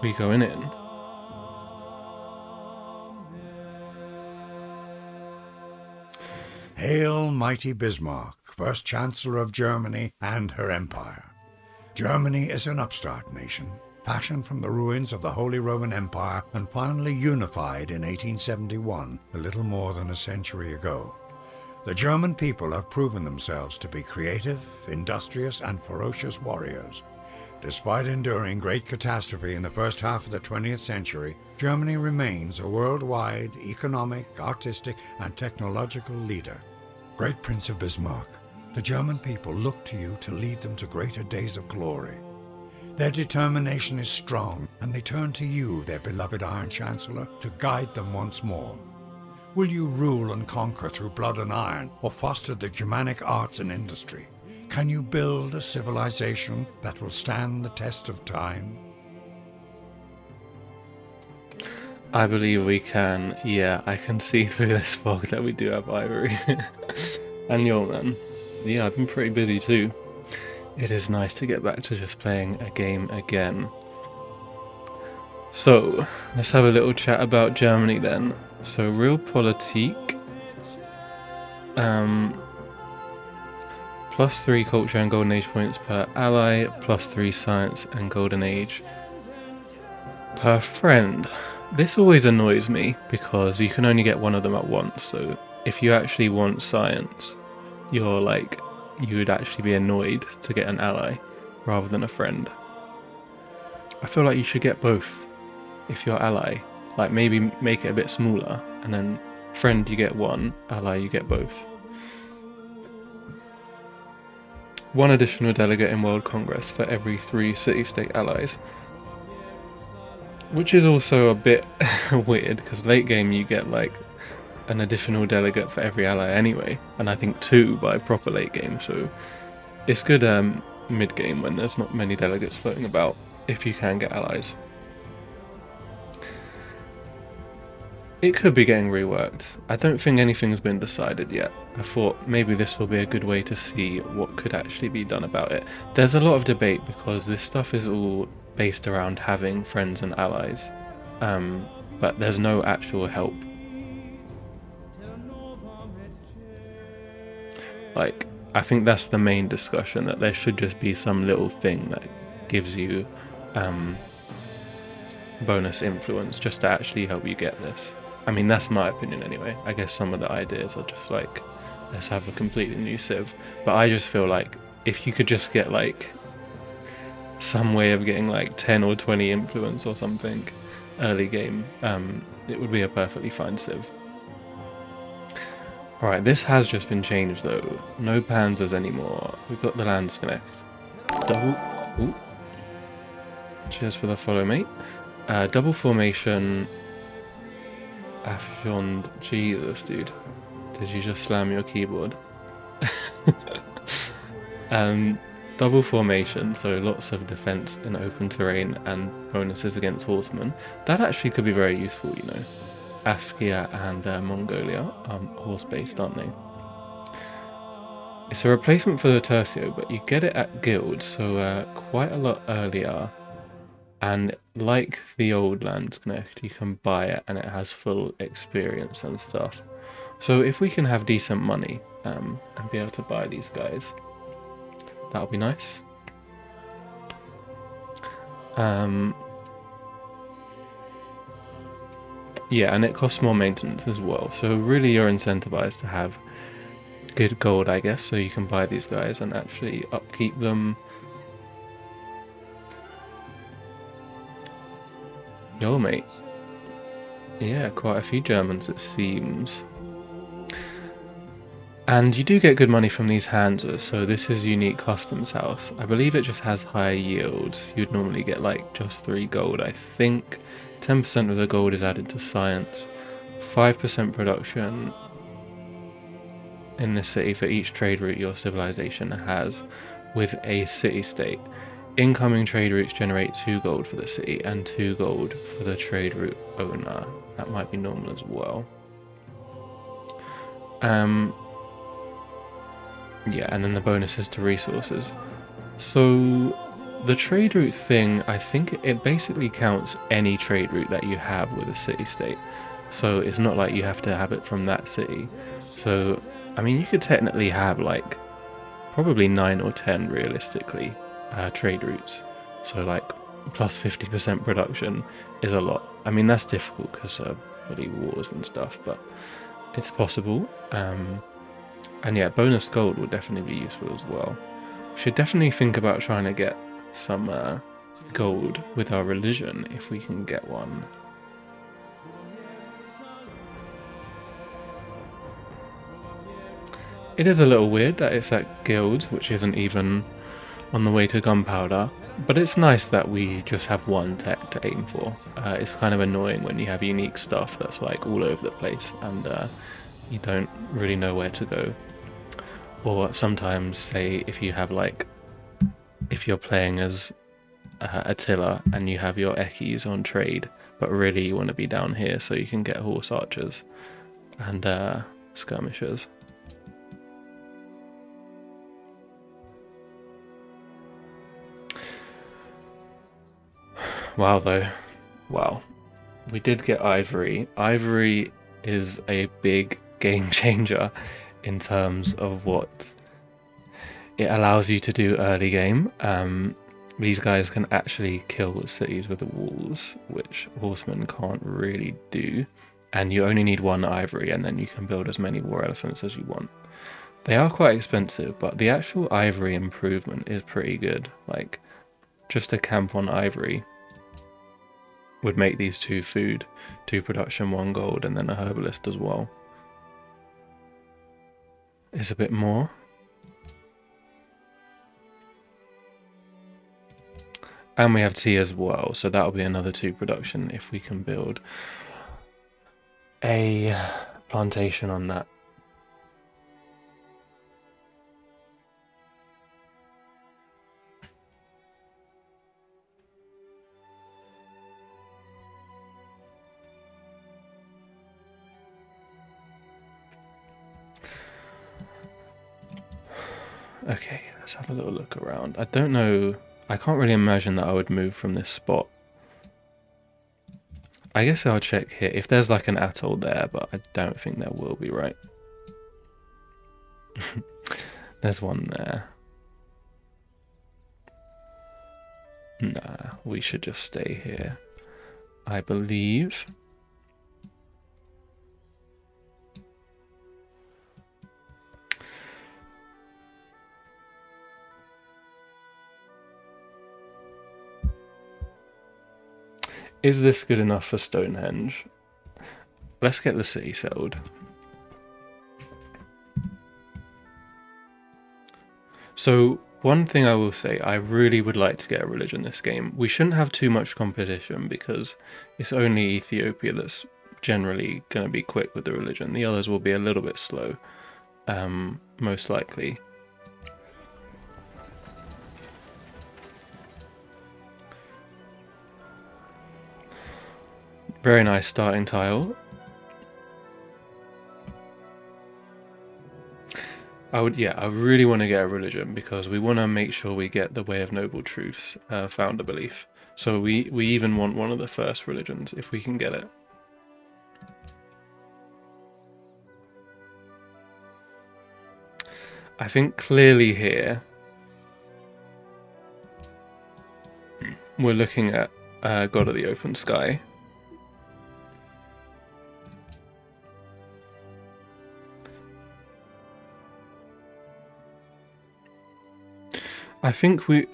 We going in? Hail, mighty Bismarck, first Chancellor of Germany and her empire. Germany is an upstart nation, fashioned from the ruins of the Holy Roman Empire and finally unified in 1871, a little more than a century ago. The German people have proven themselves to be creative, industrious, and ferocious warriors. Despite enduring great catastrophe in the first half of the 20th century, Germany remains a worldwide economic, artistic, and technological leader. Great Prince of Bismarck, the German people look to you to lead them to greater days of glory. Their determination is strong, and they turn to you, their beloved Iron Chancellor, to guide them once more. Will you rule and conquer through blood and iron, or foster the Germanic arts and industry? Can you build a civilization that will stand the test of time? I believe we can. Yeah, I can see through this fog that we do have ivory. And yo, man. Yeah, I've been pretty busy too. It is nice to get back to just playing a game again. So, let's have a little chat about Germany then. So, Realpolitik. +3 culture and golden age points per ally, +3 science and golden age per friend. This always annoys me because you can only get one of them at once. So if you actually want science, you would actually be annoyed to get an ally rather than a friend. I feel like you should get both if you're ally. Like maybe make it a bit smaller, and then friend you get one, ally you get both. One additional delegate in World Congress for every 3 city-state allies. Which is also a bit weird, because late game you get like an additional delegate for every ally anyway, and I think 2 by proper late game, so it's good mid game when there's not many delegates floating about, if you can get allies. It could be getting reworked. I don't think anything's been decided yet. I thought maybe this will be a good way to see what could actually be done about it. There's a lot of debate because this stuff is all based around having friends and allies, but there's no actual help. Like, I think that's the main discussion, that there should just be some little thing that gives you bonus influence just to actually help you get this. I mean, that's my opinion anyway. I guess some of the ideas are just like, let's have a completely new civ. But I just feel like if you could just get like some way of getting like 10 or 20 influence or something early game, it would be a perfectly fine civ. Alright, this has just been changed though. No panzers anymore. We've got the Landsknecht. Double. Ooh. Cheers for the follow, mate. Double formation. Afjond. Jesus, dude. Did you just slam your keyboard? Double formation, so lots of defense in open terrain and bonuses against horsemen. That actually could be very useful, you know. Askia and Mongolia are horse-based, aren't they? It's a replacement for the Tercio, but you get it at guild, so quite a lot earlier. And like the old Landsknecht, you can buy it and it has full experience and stuff. So if we can have decent money and be able to buy these guys, that'll be nice. Yeah, and it costs more maintenance as well. So really you're incentivized to have good gold, I guess, so you can buy these guys and actually upkeep them. Yo, mate. Yeah, quite a few Germans, it seems. And you do get good money from these Hansas, so this is unique customs house. I believe it just has higher yields. You'd normally get like just 3 gold, I think. 10% of the gold is added to science. 5% production in the city for each trade route your civilization has with a city-state. Incoming trade routes generate 2 gold for the city and 2 gold for the trade route owner. That might be normal as well. Yeah, and then the bonuses to resources. So The trade route thing, I think it basically counts any trade route that you have with a city-state. So it's not like you have to have it from that city. So, I mean, you could technically have like probably 9 or 10 realistically trade routes. So like plus 50% production is a lot. I mean, that's difficult because bloody wars and stuff, but it's possible. And yeah, bonus gold would definitely be useful as well. Should definitely think about trying to get some gold with our religion if we can get one. It is a little weird that it's at guild, which isn't even on the way to gunpowder, but it's nice that we just have one tech to aim for. It's kind of annoying when you have unique stuff that's like all over the place and you don't really know where to go. Or sometimes, say, if you have like, if you're playing as Attila and you have your Ekis on trade, but really you want to be down here so you can get horse archers and skirmishers. Wow, though. Wow. We did get ivory. Ivory is a big game changer in terms of what it allows you to do early game. These guys can actually kill cities with the walls, which horsemen can't really do. And you only need one ivory, and then you can build as many war elephants as you want. They are quite expensive, but the actual ivory improvement is pretty good. Like, just a camp on ivory would make these 2 food, 2 production, 1 gold, and then a herbalist as well. It's a bit more. And we have tea as well, so that'll be another 2 production if we can build a plantation on that. Okay, let's have a little look around. I don't know, I can't really imagine that I would move from this spot. I guess I'll check here if there's like an atoll there, but I don't think there will be, right? There's one there. Nah, we should just stay here, I believe. Is this good enough for Stonehenge? Let's get the city settled. So one thing I will say, I really would like to get a religion this game. We shouldn't have too much competition because it's only Ethiopia that's generally going to be quick with the religion. The others will be a little bit slow, most likely. Very nice starting tile. I really want to get a religion because we want to make sure we get the Way of Noble Truths founder belief. So we even want one of the first religions if we can get it. I think clearly here we're looking at God of the Open Sky. I think when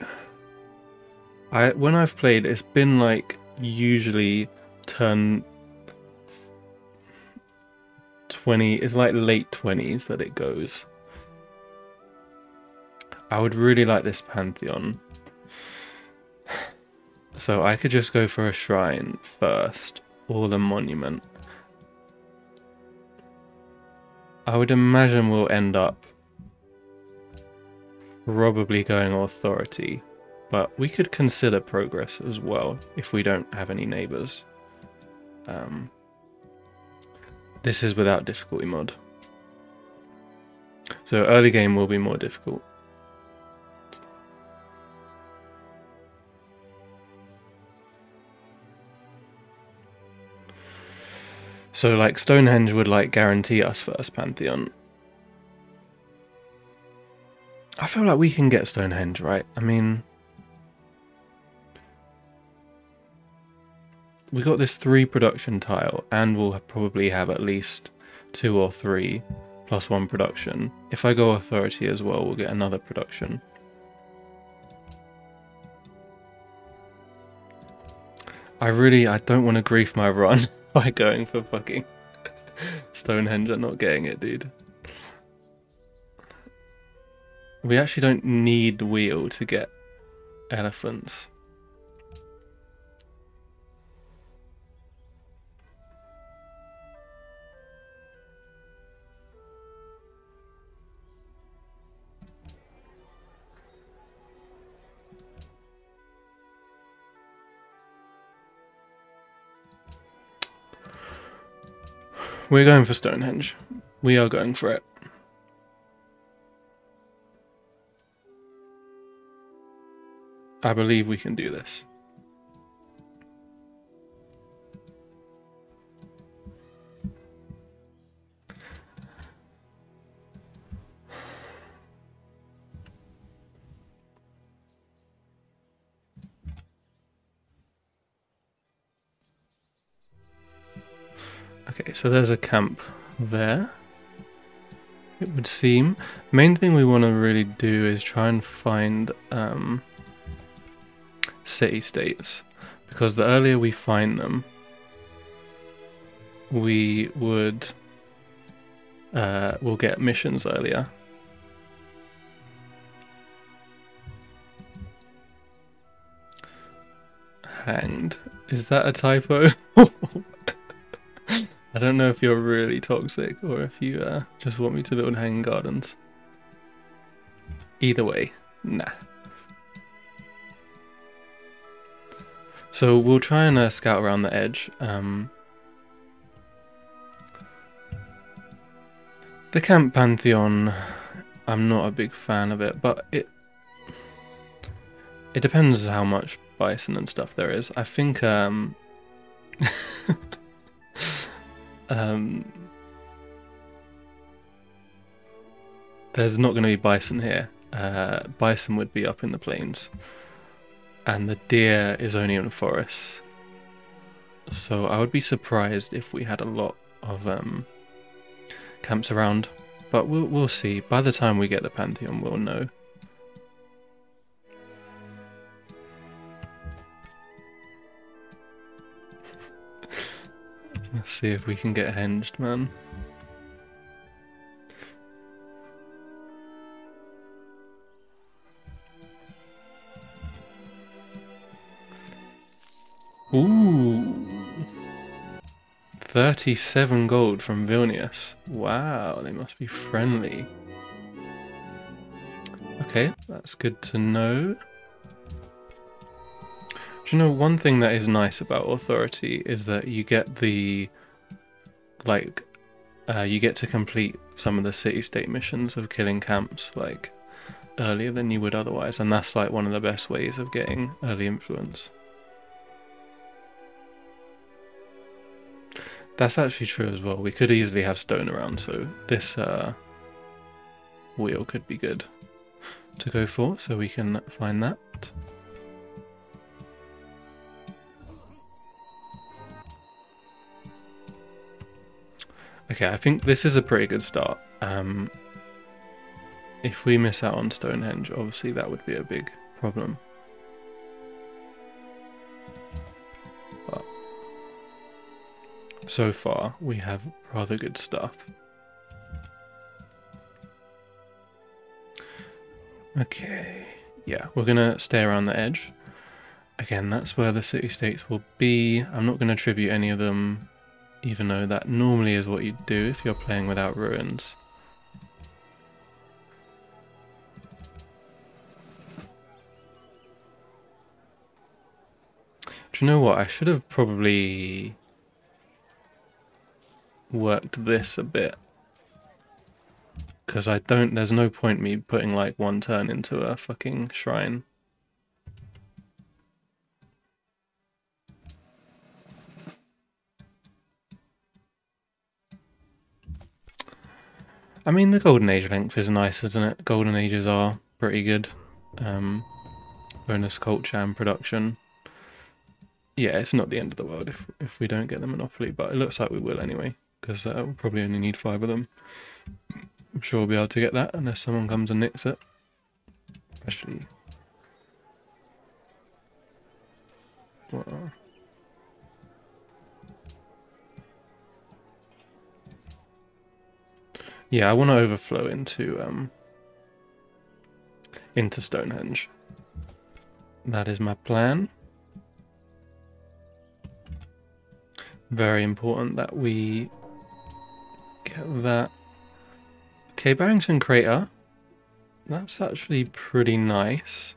I've played, it's been like usually turn 20, it's like late 20s that it goes. I would really like this Pantheon. So I could just go for a shrine first, or the monument. I would imagine we'll end up probably going authority, but we could consider progress as well if we don't have any neighbors. This is without difficulty mod, so early game will be more difficult. So like Stonehenge would like guarantee us first Pantheon. I feel like we can get Stonehenge, right? I mean, we got this 3 production tile, and we'll probably have at least 2 or 3 plus 1 production. If I go authority as well, we'll get another production. I don't want to grief my run by going for fucking Stonehenge and not getting it, dude. We actually don't need wheel to get elephants. We're going for Stonehenge. We are going for it. I believe we can do this. Okay, so there's a camp there. It would seem. Main thing we want to really do is try and find city-states, because the earlier we find them, we would we'll get missions earlier. Hanged. Is that a typo? I don't know if you're really toxic or if you just want me to build hanging gardens. Either way, nah. So we'll try and scout around the edge. The Camp Pantheon, I'm not a big fan of it, but it depends how much bison and stuff there is. I think there's not going to be bison here. Bison would be up in the plains, and the deer is only in forests. So I would be surprised if we had a lot of camps around, but we'll see. By the time we get the Pantheon, we'll know. Let's see if we can get hinged, man. Ooh. 37 gold from Vilnius. Wow, they must be friendly. Okay, that's good to know. Do you know, one thing that is nice about Authority is that you get the, like, you get to complete some of the city-state missions of killing camps, like, earlier than you would otherwise, and that's, like, one of the best ways of getting early influence. That's actually true as well. We could easily have stone around, so this wheel could be good to go for, so we can find that. Okay, I think this is a pretty good start. If we miss out on Stonehenge, obviously that would be a big problem. But so far, we have rather good stuff. Okay, yeah, we're gonna stay around the edge. Again, that's where the city-states will be. I'm not gonna tribute any of them, even though that normally is what you'd do if you're playing without ruins. Do you know what? I should have probably worked this a bit, because there's no point me putting like one turn into a fucking shrine. I mean, the Golden Age length is nice, isn't it? Golden Ages are pretty good. Bonus culture and production. Yeah, it's not the end of the world if we don't get the Monopoly, but it looks like we will anyway, because we'll probably only need 5 of them. I'm sure we'll be able to get that unless someone comes and nicks it. Especially... Well, yeah, I want to overflow into Stonehenge. That is my plan. Very important that we get that. Okay, Barrington Crater. That's actually pretty nice.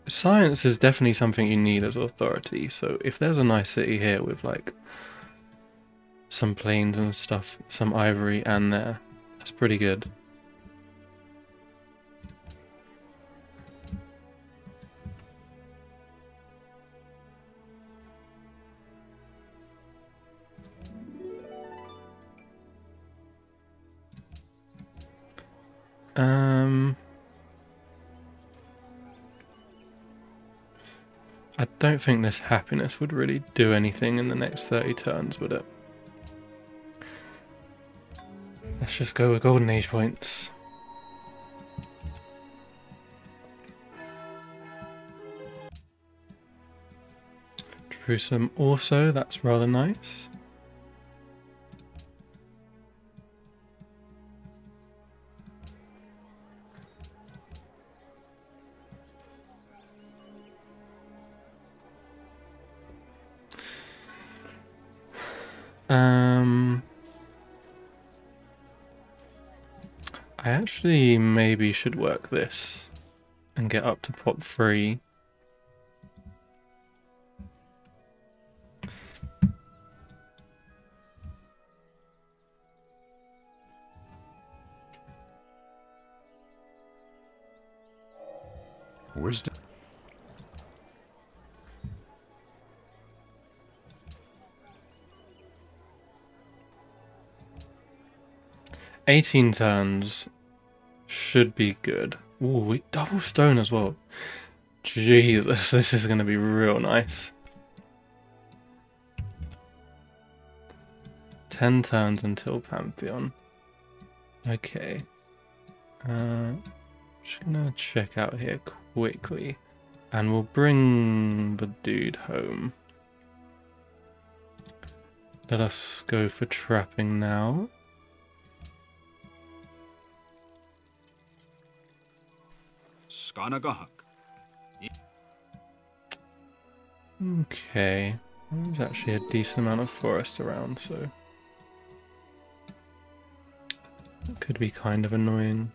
Science is definitely something you need as authority, so if there's a nice city here with like some plains and stuff, some ivory and there, that's pretty good. I don't think this happiness would really do anything in the next 30 turns, would it? Let's just go with Golden Age points. Jerusalem also, that's rather nice. I actually maybe should work this and get up to pop 3. Wisdom. $18 turns should be good. Ooh, we double stone as well. Jesus, this is going to be real nice. 10 turns until Pantheon. Okay. Just gonna check out here quickly. And we'll bring the dude home. Let us go for trapping now. Okay. There's actually a decent amount of forest around, so that could be kind of annoying.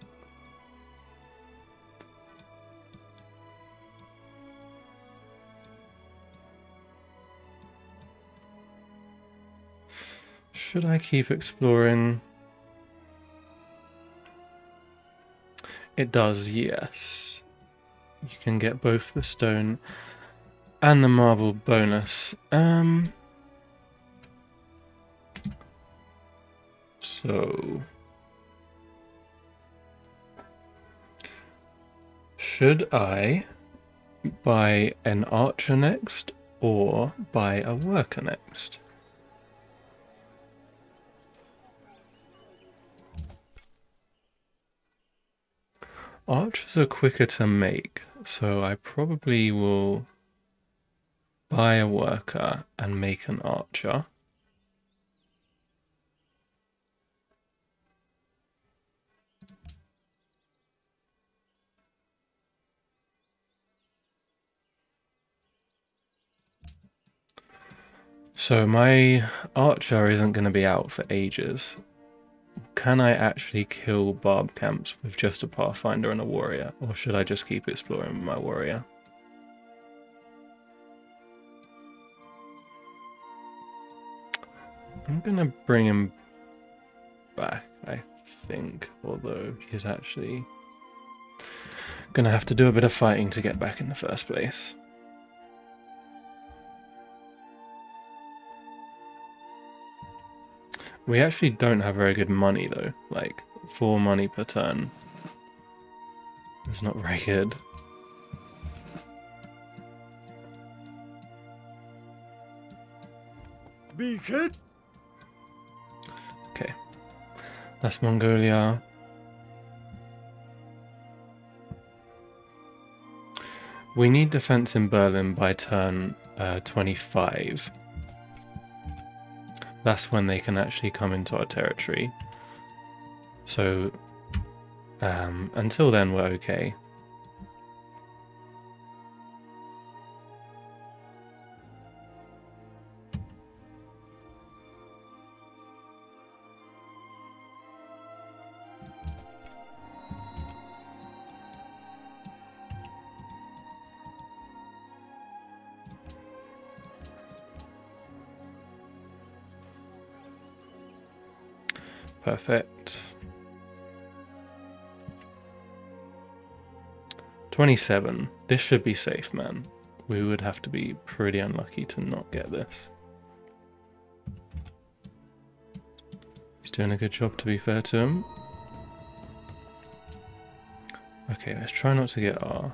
Should I keep exploring? It does, yes. You can get both the stone and the marble bonus. So should I buy an archer next or buy a worker next? Archers are quicker to make, so I probably will buy a worker and make an archer. So my archer isn't going to be out for ages. Can I actually kill barb camps with just a pathfinder and a warrior, or should I just keep exploring with my warrior? I'm gonna bring him back, I think, although he's actually gonna have to do a bit of fighting to get back in the first place. We actually don't have very good money though. Like 4 money per turn. It's not very good. Beacon. Okay. That's Mongolia. We need defense in Berlin by turn 25. That's when they can actually come into our territory. So until then we're okay. Perfect. 27. This should be safe, man. We would have to be pretty unlucky to not get this. He's doing a good job, to be fair to him. Okay, let's try not to get our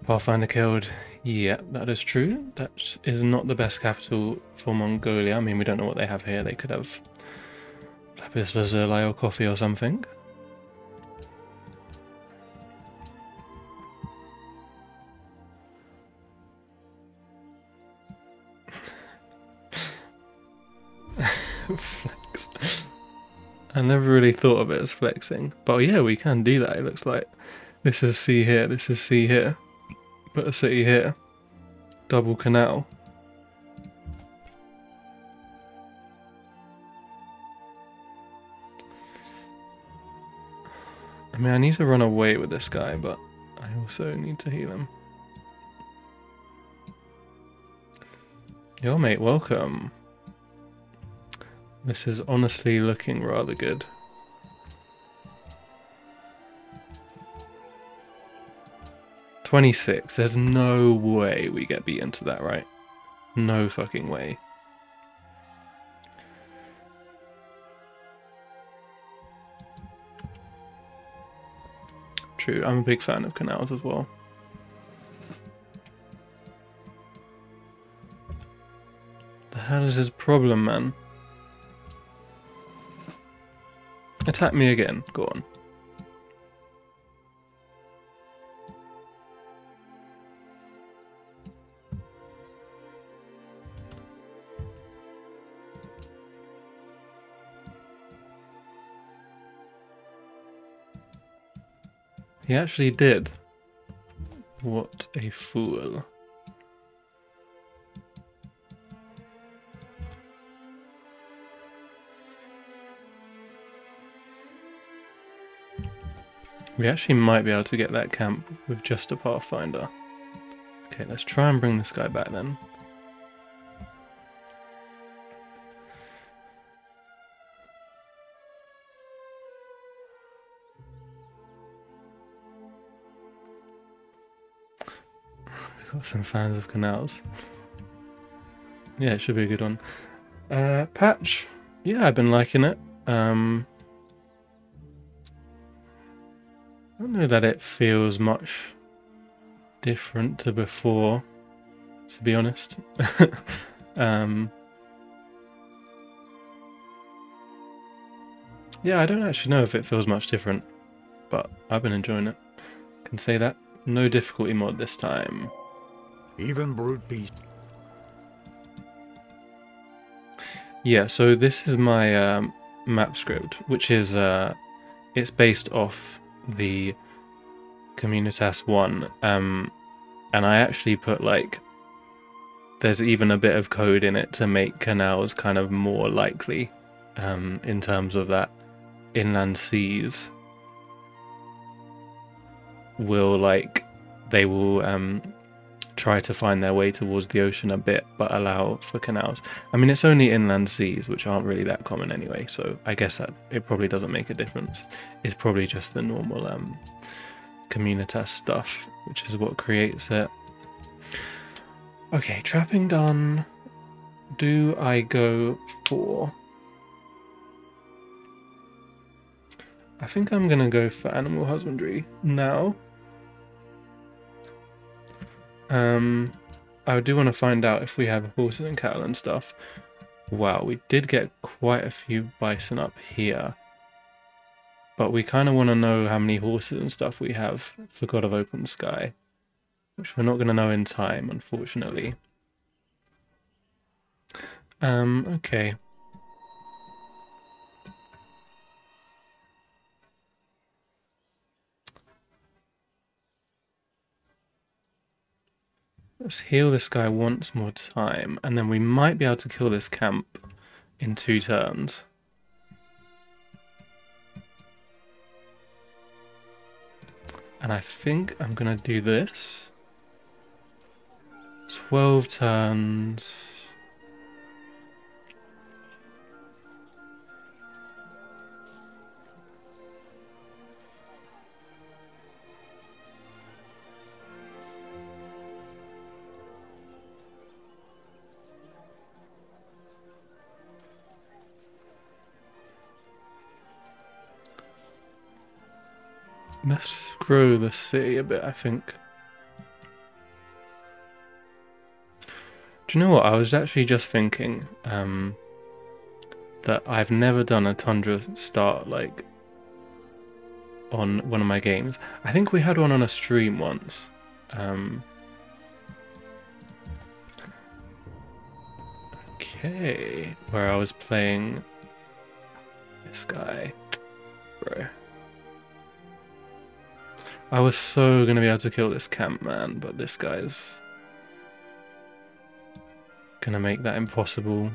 Pathfinder killed. Yeah, that is true. That is not the best capital for Mongolia. I mean, we don't know what they have here. They could have lapis lazuli or coffee or something. Flex. I never really thought of it as flexing. But yeah, we can do that, it looks like. This is sea here, this is sea here. Put a city here. Double canal. I mean, I need to run away with this guy, but I also need to heal him. Yo, mate, welcome. This is honestly looking rather good. $26. There's no way we get beaten to that, right? No fucking way. True, I'm a big fan of canals as well. The hell is his problem, man? Attack me again, go on. He actually did. What a fool. We actually might be able to get that camp with just a Pathfinder. Okay, let's try and bring this guy back then. We've got some fans of canals. Yeah, it should be a good one. Patch. Yeah, I've been liking it. I don't know that it feels much different to before, to be honest. Yeah, I don't actually know if it feels much different, but I've been enjoying it. Can say that. No difficulty mod this time. Even brute beast. Yeah, so this is my map script, which is it's based off the Communitas 1, and I actually put like there's even a bit of code in it to make canals kind of more likely in terms of that inland seas will they will try to find their way towards the ocean a bit, but allow for canals. I mean, it's only inland seas, which aren't really that common anyway, so I guess that it probably doesn't make a difference. It's probably just the normal Communitas stuff, which is what creates it. Okay, trapping done. do I go for? I think I'm gonna go for animal husbandry now. I do want to find out if we have horses and cattle and stuff. Wow, we did get quite a few bison up here. But we kind of want to know how many horses and stuff we have for God of Open Sky. Which we're not going to know in time, unfortunately. Okay. Let's heal this guy once more time, and then we might be able to kill this camp in 2 turns. And I think I'm going to do this. 12 turns. Let's grow the city a bit, I think. Do you know what? I was actually just thinking that I've never done a Tundra start like on one of my games. I think we had one on a stream once. Okay, where I was playing this guy, bro. I was so gonna be able to kill this camp, man, but this guy's gonna make that impossible.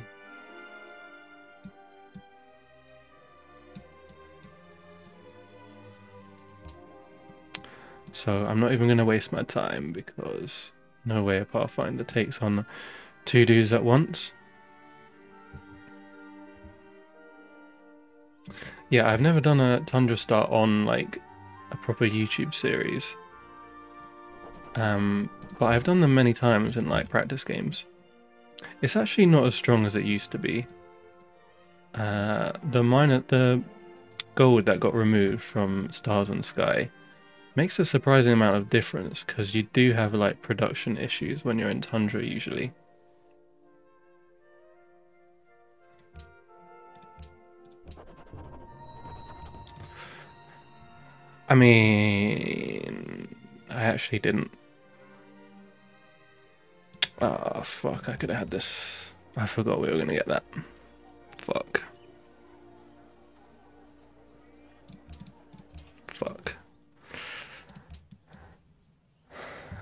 So I'm not even gonna waste my time because no way a Pathfinder takes on 2 dudes at once. Yeah, I've never done a Tundra start on like a proper YouTube series. But I've done them many times in like practice games. It's actually not as strong as it used to be. The gold that got removed from Stars and Sky makes a surprising amount of difference because you do have like production issues when you're in Tundra usually. I mean, I actually didn't. Oh, fuck, I could have had this. I forgot we were going to get that. Fuck. Fuck.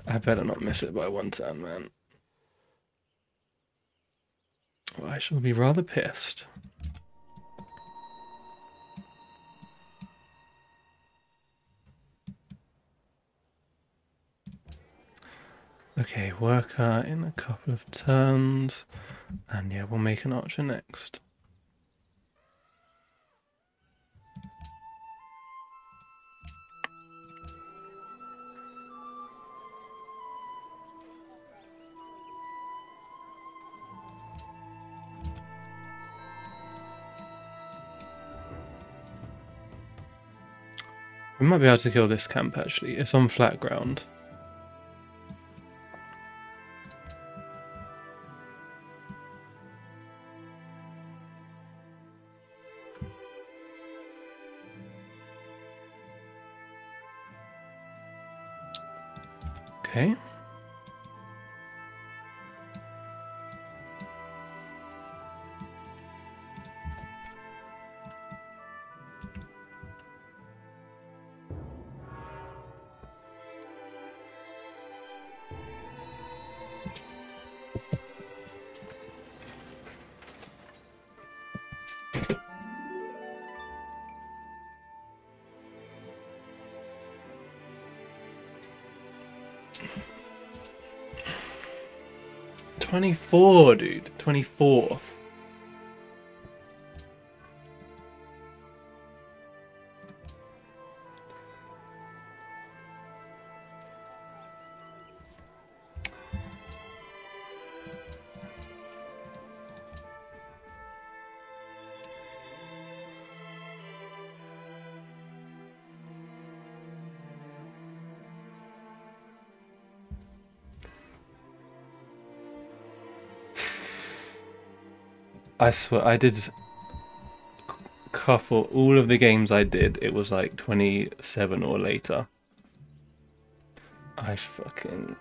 I better not miss it by 1 turn, man. Well, I shall be rather pissed. Okay, worker in a couple of turns. And yeah, we'll make an archer next. We might be able to kill this camp actually. It's on flat ground. Okay. $24, dude. 24. I swear, I did couple, all of the games I did, it was like 27 or later. I fucking...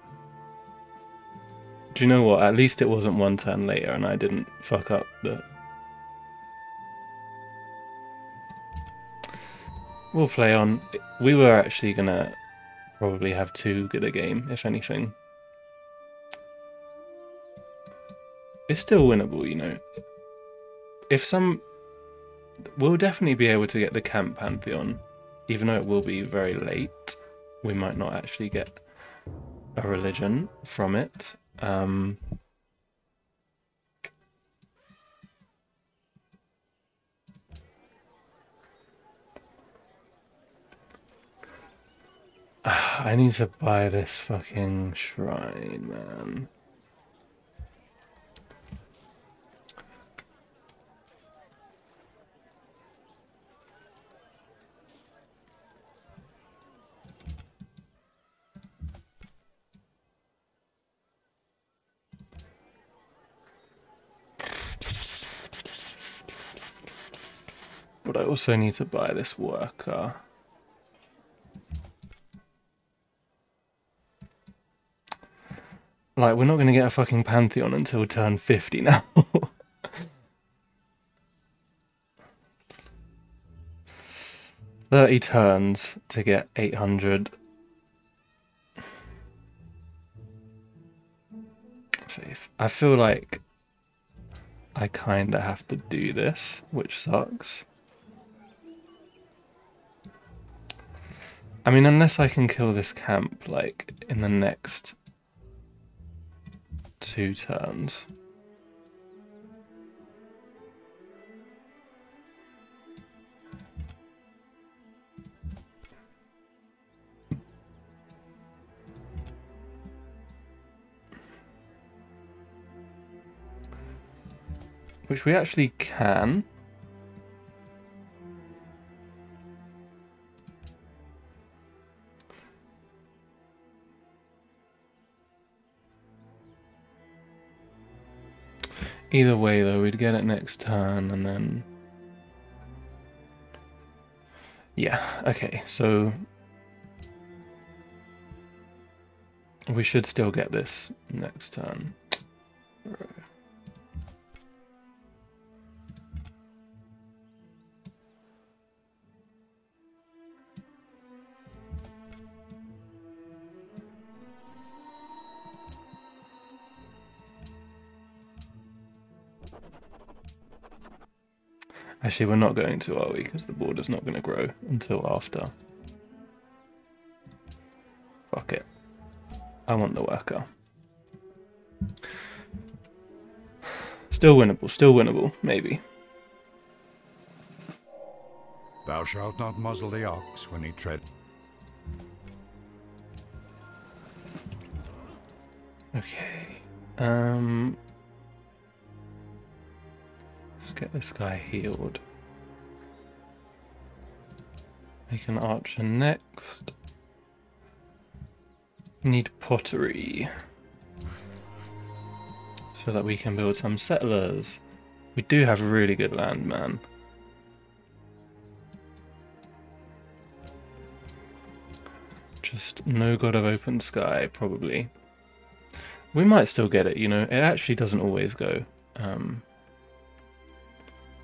Do you know what? At least it wasn't one turn later and I didn't fuck up the... We'll play on. We were actually gonna probably have too good a game, if anything. It's still winnable, you know. If some... We'll definitely be able to get the Camp Pantheon, even though it will be very late. We might not actually get a religion from it. I need to buy this fucking shrine, man. But I also need to buy this worker. Like, we're not going to get a fucking Pantheon until turn 50 now. 30 turns to get 800. Faith. I feel like I kind of have to do this, which sucks. I mean, unless I can kill this camp, like, in the next 2 turns. Which we actually can. Either way, though, we'd get it next turn, and then... Yeah, okay, so... We should still get this next turn. Actually, we're not going to, are we? Because the border's not going to grow until after. Fuck it. I want the worker. Still winnable, maybe. Thou shalt not muzzle the ox when he tread. Okay. Let's get this guy healed. Make an archer next. Need pottery. So that we can build some settlers. We do have really good land, man. Just no god of open sky, probably. We might still get it, you know. It actually doesn't always go. I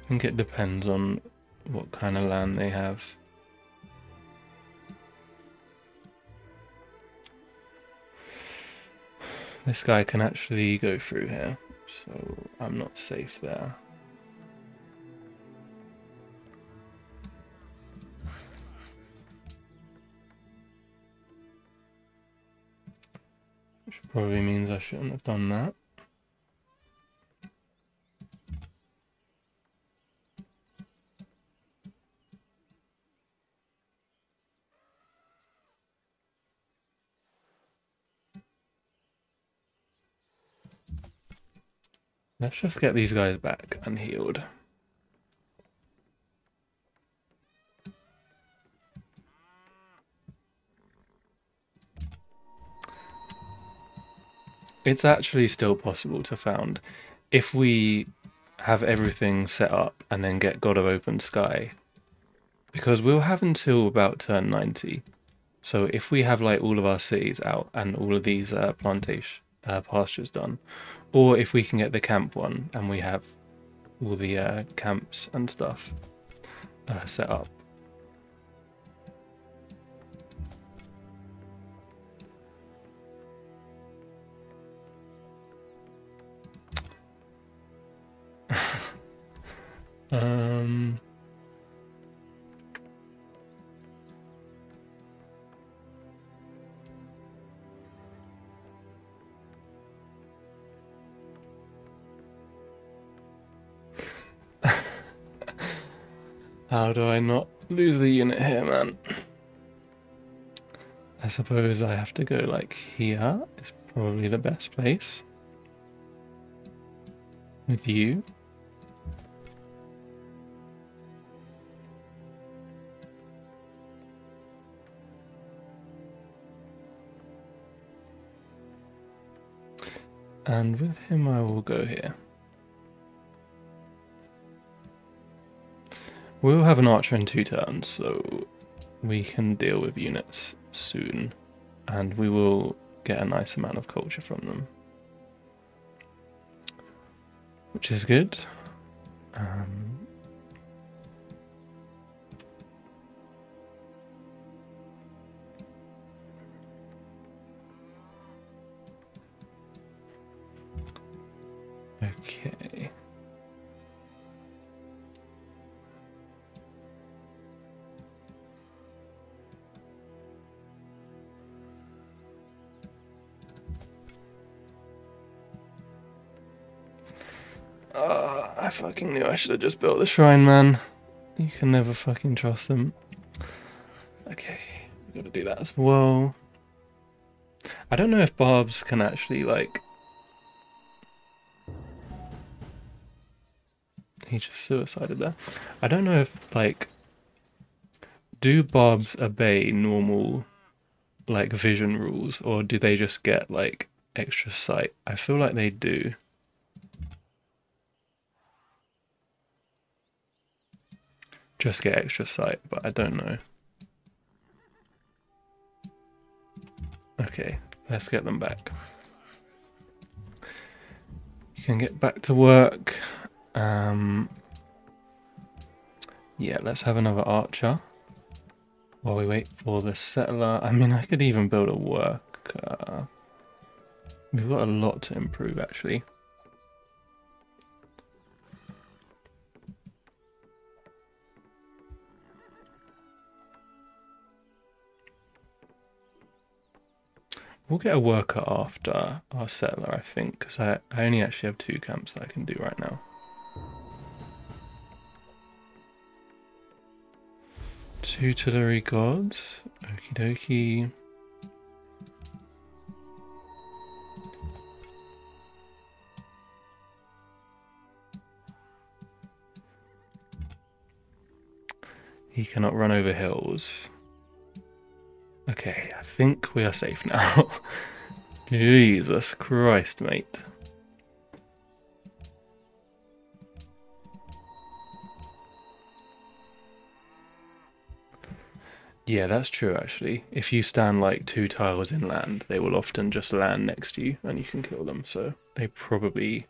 think it depends on what kind of land they have. This guy can actually go through here, so I'm not safe there. Which probably means I shouldn't have done that. Let's just get these guys back and healed. It's actually still possible to found if we have everything set up, and then get God of Open Sky. Because we'll have until about turn 90. So if we have like all of our cities out and all of these pastures done, or if we can get the camp one and we have all the camps and stuff set up. How do I not lose the unit here, man? I suppose I have to go like here. It's probably the best place. With you. And with him I will go here. We'll have an archer in 2 turns, so we can deal with units soon. And we will get a nice amount of culture from them. Which is good. Okay. I fucking knew I should have just built the shrine, man. You can never fucking trust them. Okay, we gotta do that as well. I don't know if barbs can actually, like... He just suicided there. I don't know if, like... Do barbs obey normal, like, vision rules? Or do they just get, like, extra sight? I feel like they do. Just get extra sight, but I don't know. Okay, let's get them back. You can get back to work. Yeah, let's have another archer while we wait for the settler. I mean, I could even build a worker. We've got a lot to improve, actually. We'll get a worker after our settler, I think, because I only actually have 2 camps that I can do right now. Tutelary gods. Okie dokie. He cannot run over hills. Okay, I think we are safe now. Jesus Christ, mate. Yeah, that's true actually. If you stand like 2 tiles inland, they will often just land next to you and you can kill them. So they probably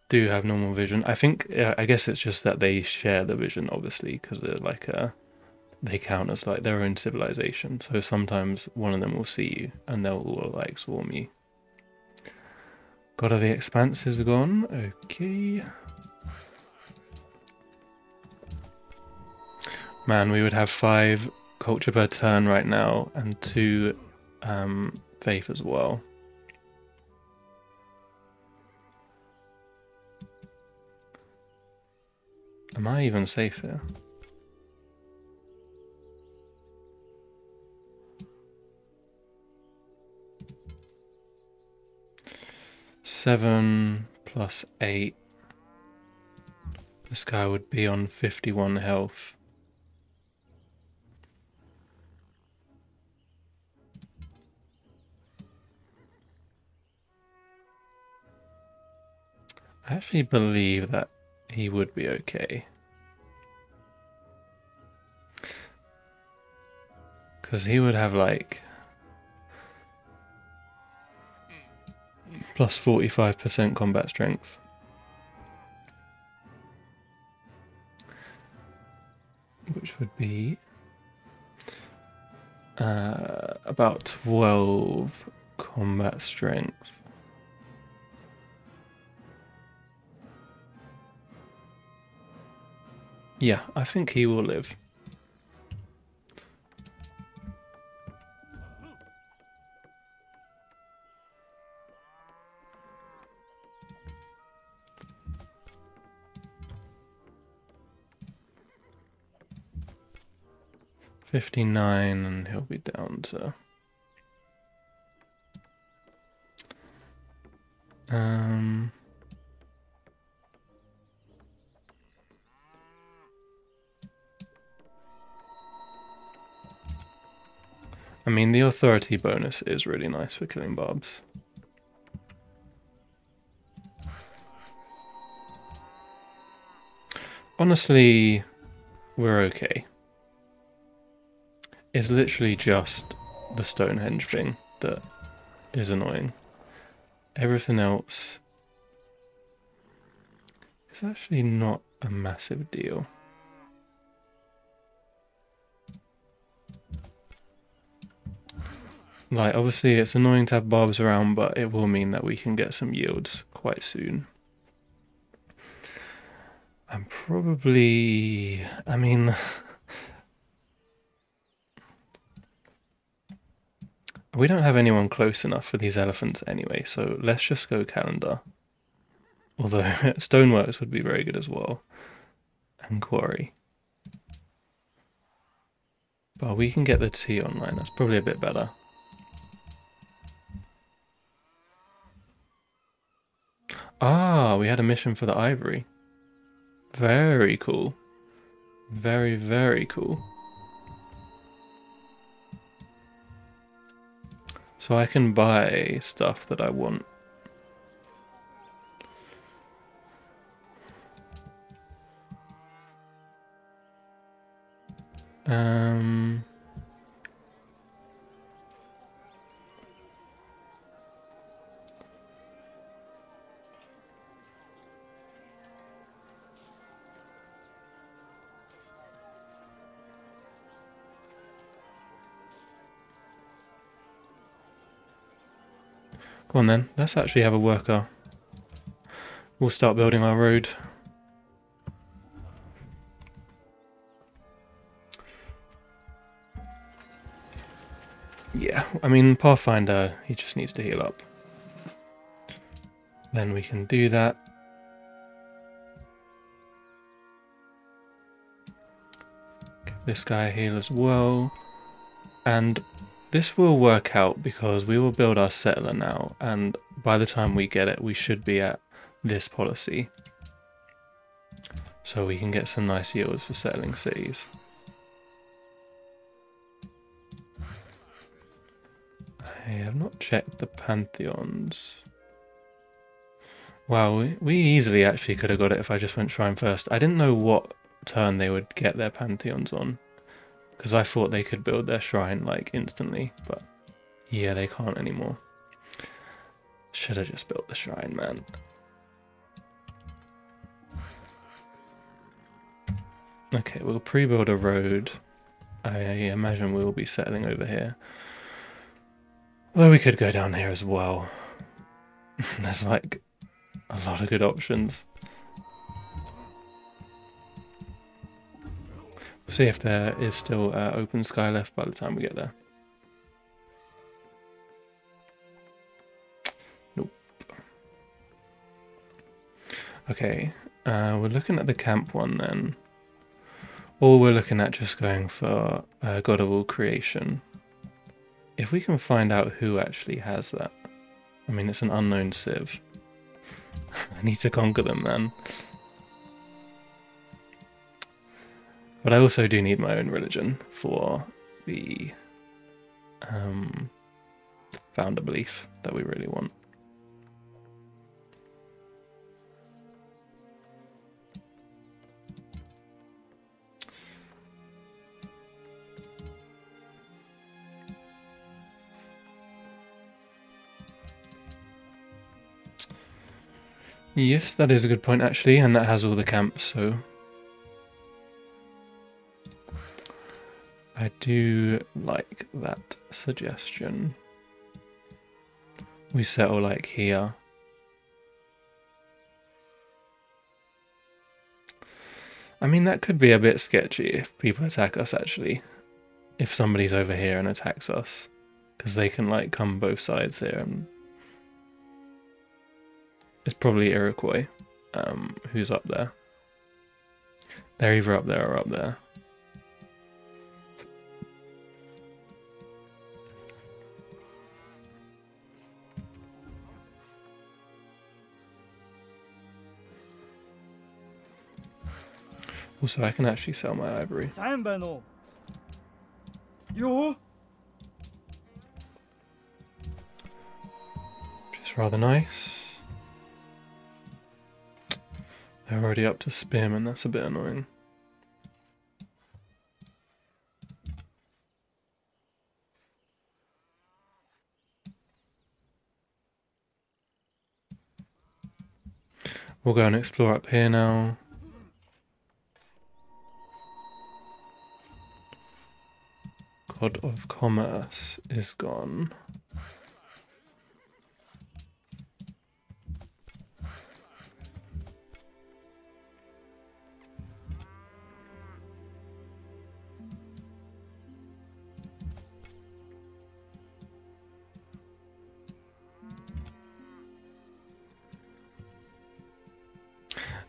do have normal vision. I think, I guess it's just that they share the vision, obviously, because they're like they count as like their own civilization. So sometimes one of them will see you and they'll all like swarm you. God of the Expanse is gone. Okay. Man, we would have 5 culture per turn right now and 2 faith as well. Am I even safe here? Seven plus 8. This guy would be on 51 health. I actually believe that he would be okay. Because he would have like plus 45% combat strength. Which would be about 12 combat strength. Yeah, I think he will live. $59 and he'll be down to I mean, the authority bonus is really nice for killing barbs. Honestly, we're okay. It's literally just the Stonehenge thing that is annoying. Everything else is actually not a massive deal. Like, obviously it's annoying to have barbs around, but it will mean that we can get some yields quite soon. I'm probably... I mean... we don't have anyone close enough for these elephants anyway, so let's just go calendar. Although stoneworks would be very good as well. And quarry. But we can get the tea online, that's probably a bit better. Ah, we had a mission for the ivory. Very cool. Very, very cool. So I can buy stuff that I want. Go on then, let's actually have a worker. We'll start building our road. Yeah, I mean, Pathfinder, he just needs to heal up. Then we can do that. Get this guy heal as well. And this will work out because we will build our settler now, and by the time we get it, we should be at this policy. So we can get some nice yields for settling cities. I have not checked the pantheons. Wow, we easily actually could have got it if I just went shrine first. I didn't know what turn they would get their pantheons on, because I thought they could build their shrine like instantly, but yeah, they can't anymore. Should have just built the shrine, man. Okay, we'll pre-build a road. I imagine we will be settling over here. Although we could go down here as well. There's like a lot of good options. We'll see if there is still open sky left by the time we get there. Nope. Okay, we're looking at the camp one then. Or we're looking at just going for God of all creation. If we can find out who actually has that. I mean, it's an unknown civ. I need to conquer them, man. But I also do need my own religion for the founder belief that we really want. Yes, that is a good point actually, and that has all the camps, so I do like that suggestion. We settle like here. I mean, that could be a bit sketchy if people attack us actually. If somebody's over here and attacks us. Because they can like come both sides here, and it's probably Iroquois who's up there. They're either up there or up there. Also, I can actually sell my ivory. Which is rather nice. They're already up to spearmen, that's a bit annoying. We'll go and explore up here now. God of Commerce is gone.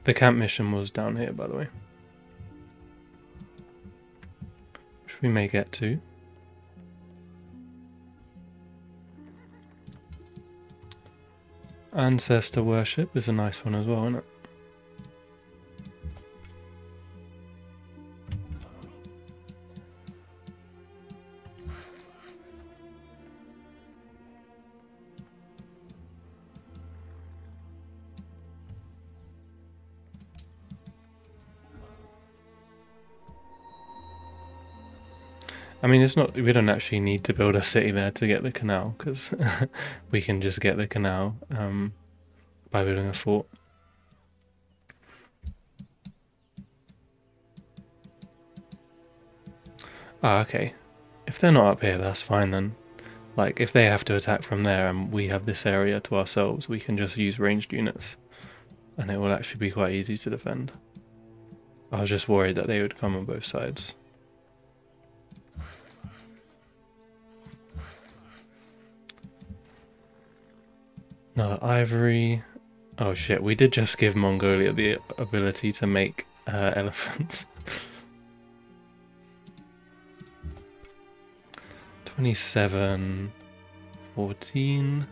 The camp mission was down here, by the way. Which we may get to. Ancestor worship is a nice one as well, isn't it? I mean, it's not. We don't actually need to build a city there to get the canal, because we can just get the canal by building a fort. Ah, okay. If they're not up here, that's fine then. Like, if they have to attack from there and we have this area to ourselves, we can just use ranged units, and it will actually be quite easy to defend. I was just worried that they would come on both sides. Another ivory. Oh shit, we did just give Mongolia the ability to make elephants. 27, 14.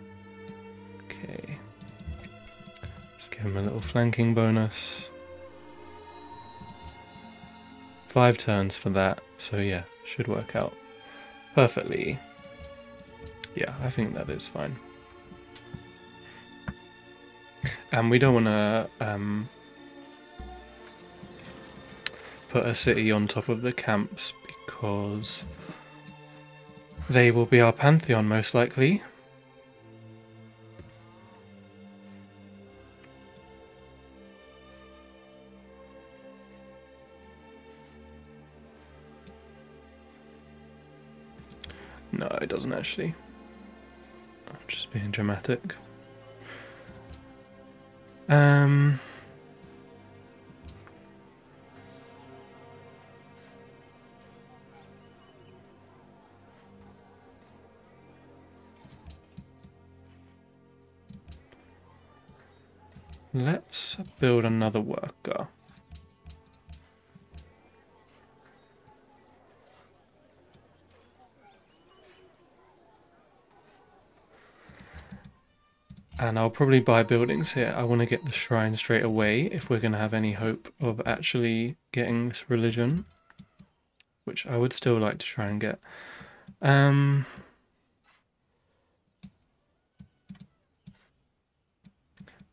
Okay. Let's give him a little flanking bonus. 5 turns for that, so yeah, should work out perfectly. Yeah, I think that is fine. And we don't want to put a city on top of the camps because they will be our pantheon most likely. No, it doesn't actually. I'm just being dramatic. Let's build another worker. And I'll probably buy buildings here. I want to get the shrine straight away if we're going to have any hope of actually getting this religion, which I would still like to try and get.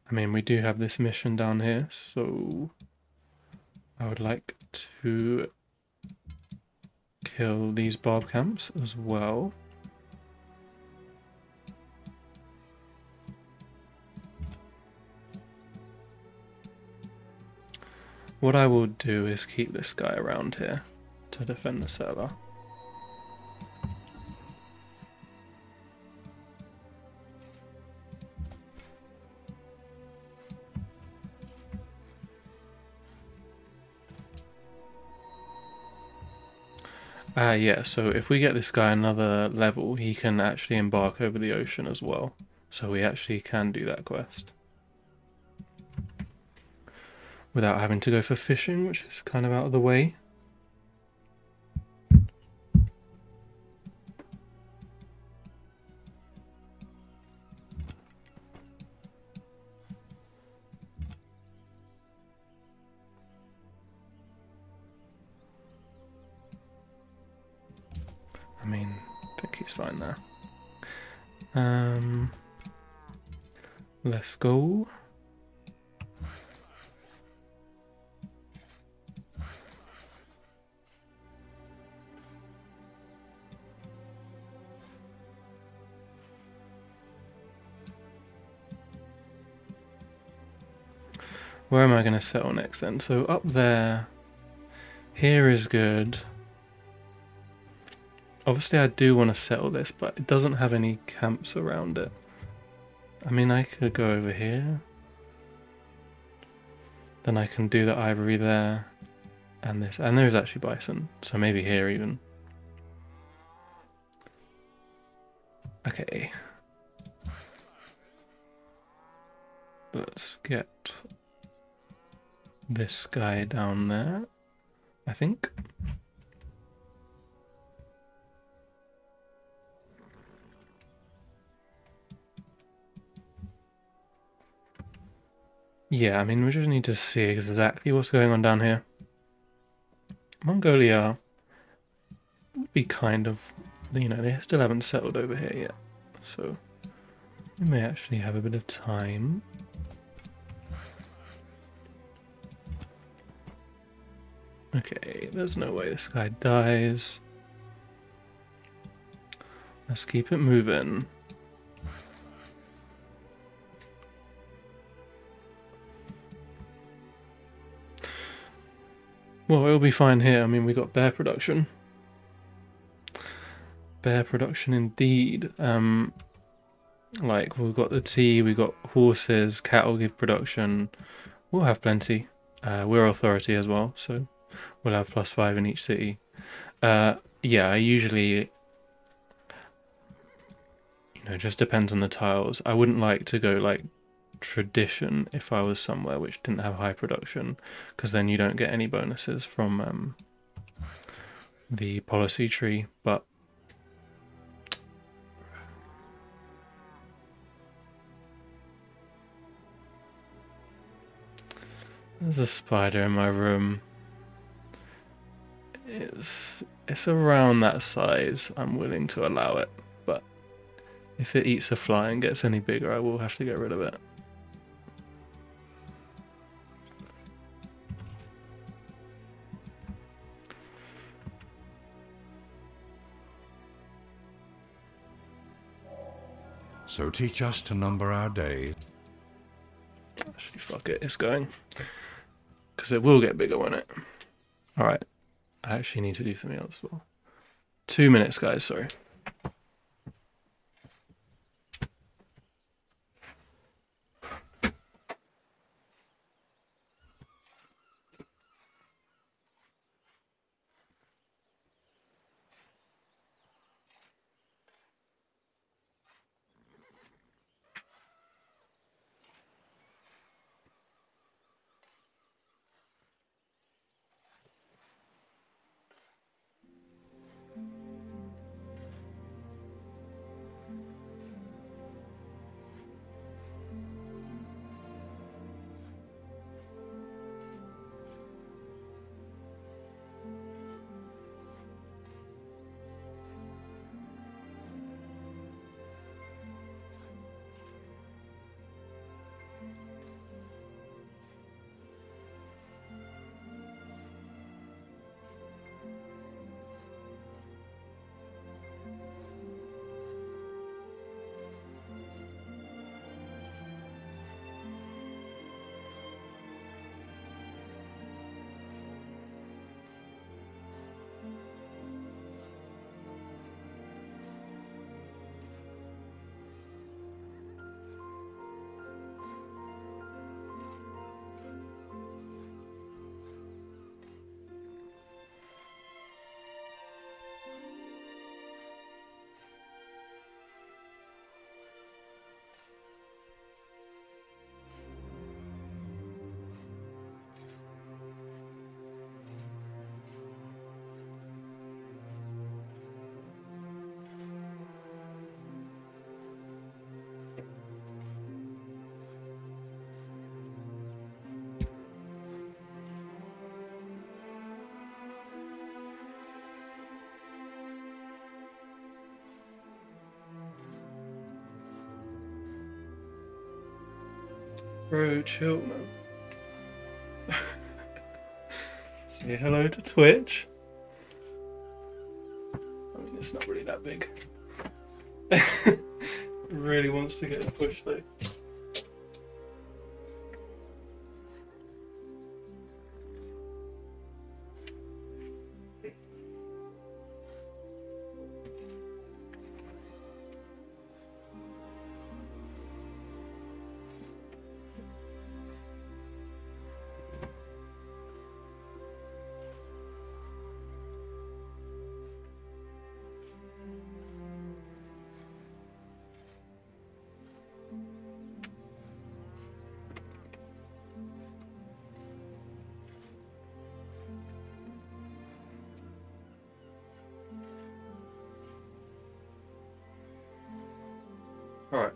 I mean, we do have this mission down here, so I would like to kill these barb camps as well. What I will do is keep this guy around here to defend the settler. Yeah, so if we get this guy another level, he can actually embark over the ocean as well. So we actually can do that quest without having to go for fishing, which is kind of out of the way. I mean, I think he's fine there. Let's go. Where am I going to settle next then? So up there, here is good. Obviously I do want to settle this, but it doesn't have any camps around it. I mean, I could go over here. Then I can do the ivory there. And this. And there's actually bison. So maybe here even. Okay. Let's get this guy down there, I think. Yeah, I mean, we just need to see exactly what's going on down here. Mongolia would be kind of, you know, they still haven't settled over here yet. So we may actually have a bit of time. Okay, there's no way this guy dies. Let's keep it moving. Well, it'll be fine here. I mean, we got bear production. Bear production indeed. Like, we've got the tea, we got horses, cattle give production. We'll have plenty. We're authority as well, so we'll have +5 in each city. Yeah, I usually, you know, just depends on the tiles. I wouldn't like to go like tradition if I was somewhere which didn't have high production, because then you don't get any bonuses from the policy tree. But there's a spider in my room. It's around that size. I'm willing to allow it, but if it eats a fly and gets any bigger, I will have to get rid of it. So teach us to number our days. Actually, fuck it, it's going. Because it will get bigger, won't it? Alright, I actually need to do something else as well. 2 minutes, guys, sorry. Bro, chill, man. Say hello to Twitch. I mean, it's not really that big. Really wants to get a push though. Alright.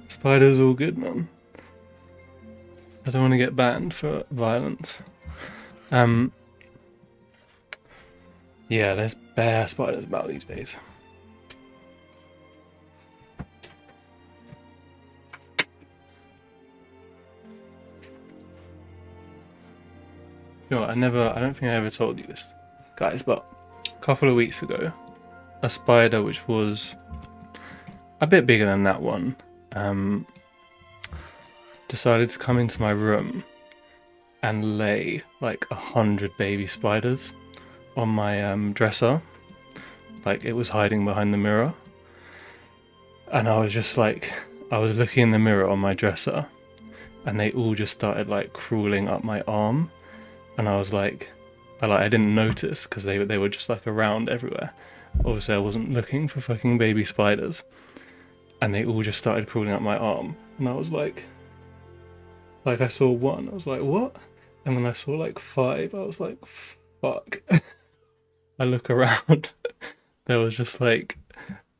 Spider's all good, man. I don't want to get banned for violence. Yeah, there's bare spiders about these days. You know what, I don't think I ever told you this, guys, but a couple of weeks ago, a spider which was a bit bigger than that one, decided to come into my room and lay like 100 baby spiders on my dresser. Like, it was hiding behind the mirror. And I was just like, I was looking in the mirror on my dresser and they all just started like crawling up my arm. And I was like, I didn't notice because they were just like around everywhere. Obviously I wasn't looking for fucking baby spiders. And they all just started crawling up my arm. And I was like I saw one, I was like, what? And then I saw like 5, I was like, fuck. I look around, there was just like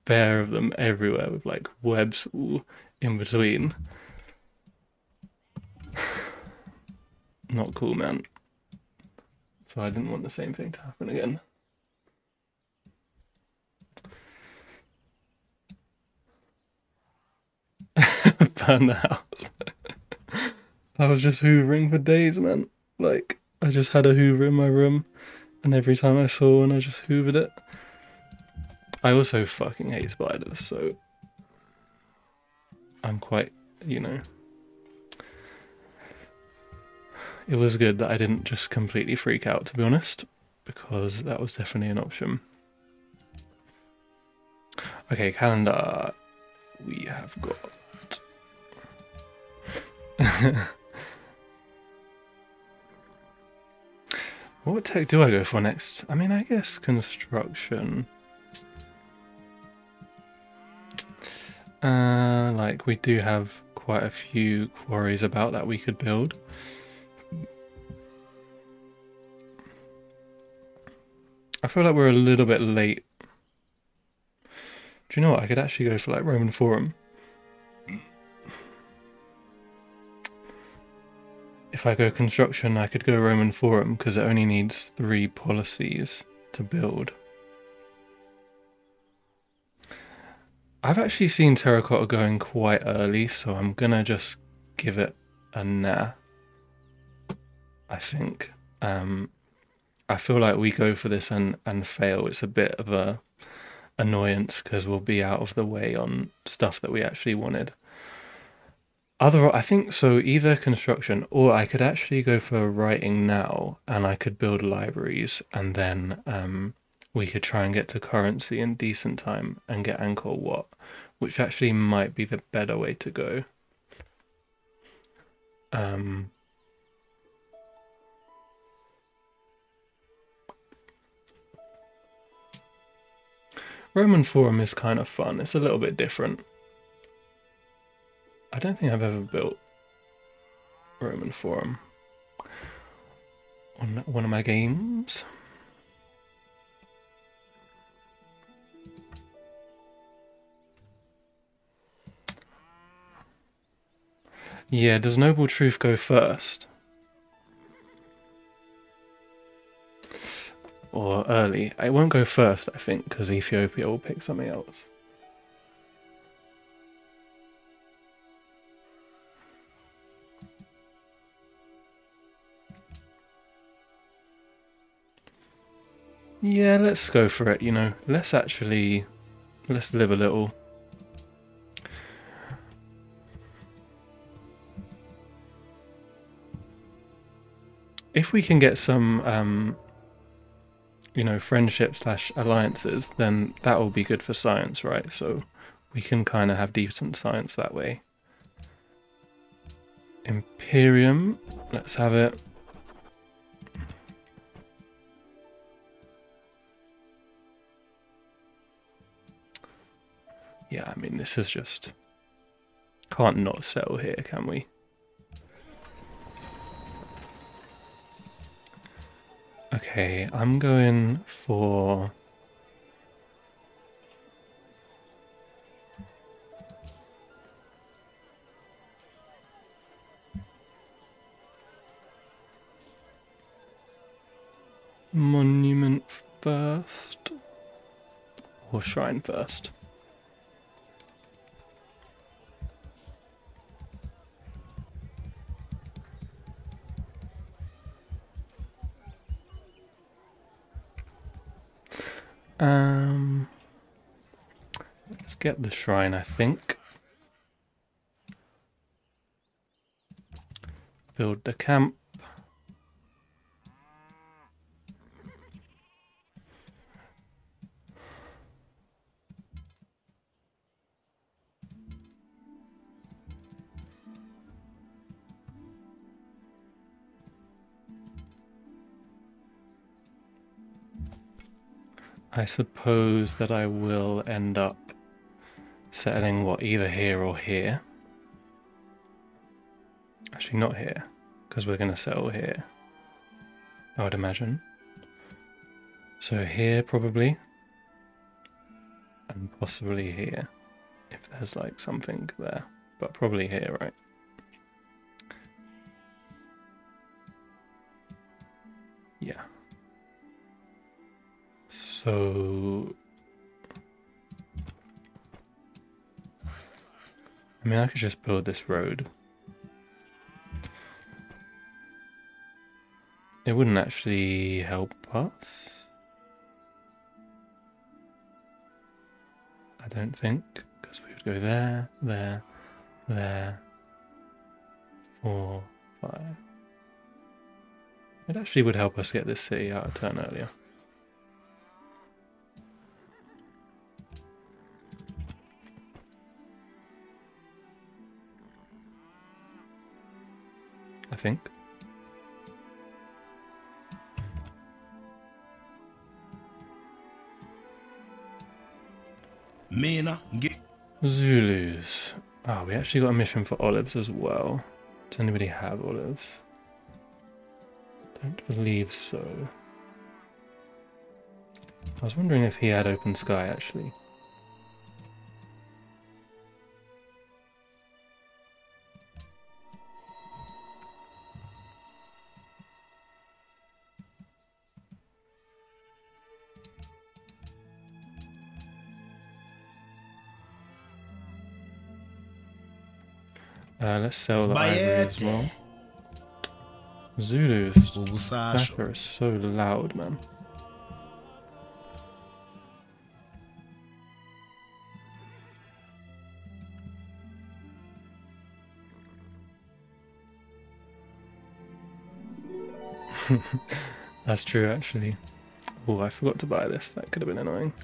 bare of them everywhere with like webs all in between. Not cool, man. So I didn't want the same thing to happen again. Burn the house. I was just hoovering for days, man. Like, I just had a hoover in my room, and every time I saw one, I just hoovered it. I also fucking hate spiders, so I'm quite, you know. It was good that I didn't just completely freak out, to be honest, because that was definitely an option. Okay, calendar. We have got... What tech do I go for next? I mean, I guess construction. Like, we do have quite a few quarries about that we could build. I feel like we're a little bit late. Do you know what? I could actually go for like Roman Forum. If I go construction, I could go Roman Forum because it only needs 3 policies to build. I've actually seen terracotta going quite early, so I'm gonna just give it a nah. I think. I feel like we go for this and fail. It's a bit of a annoyance because we'll be out of the way on stuff that we actually wanted. I think so, either construction, or I could actually go for writing now and I could build libraries, and then we could try and get to currency in decent time and get Angkor Wat, which actually might be the better way to go. Roman Forum is kind of fun. It's a little bit different. I don't think I've ever built Roman Forum on one of my games. Yeah, does Noble Truth go first? or early. It won't go first, I think, because Ethiopia will pick something else. Yeah, let's go for it, you know. Let's live a little. If we can get some, you know, friendship / alliances, then that will be good for science, right? So we can kind of have decent science that way. Imperium, let's have it. Yeah, I mean, this is just... Can't not settle here, can we? Okay, I'm going for... Monument first? Or shrine first? Let's get the shrine, I think. Build the camp. I suppose that I will end up settling, what, either here or here. Actually, not here, because we're going to settle here, I would imagine. So here, probably. And possibly here, if there's like something there. But probably here, right? Yeah. So... I mean, I could just build this road. It wouldn't actually help us. I don't think, because we would go there, there, there, 4, 5. It actually would help us get this city out of turn earlier. I think. Zulus. Oh, we actually got a mission for olives as well. Does anybody have olives? Don't believe so. I was wondering if he had open sky actually. Let's sell the ivory as well. Zulu's sniper is so loud, man. That's true, actually. Oh, I forgot to buy this. That could have been annoying.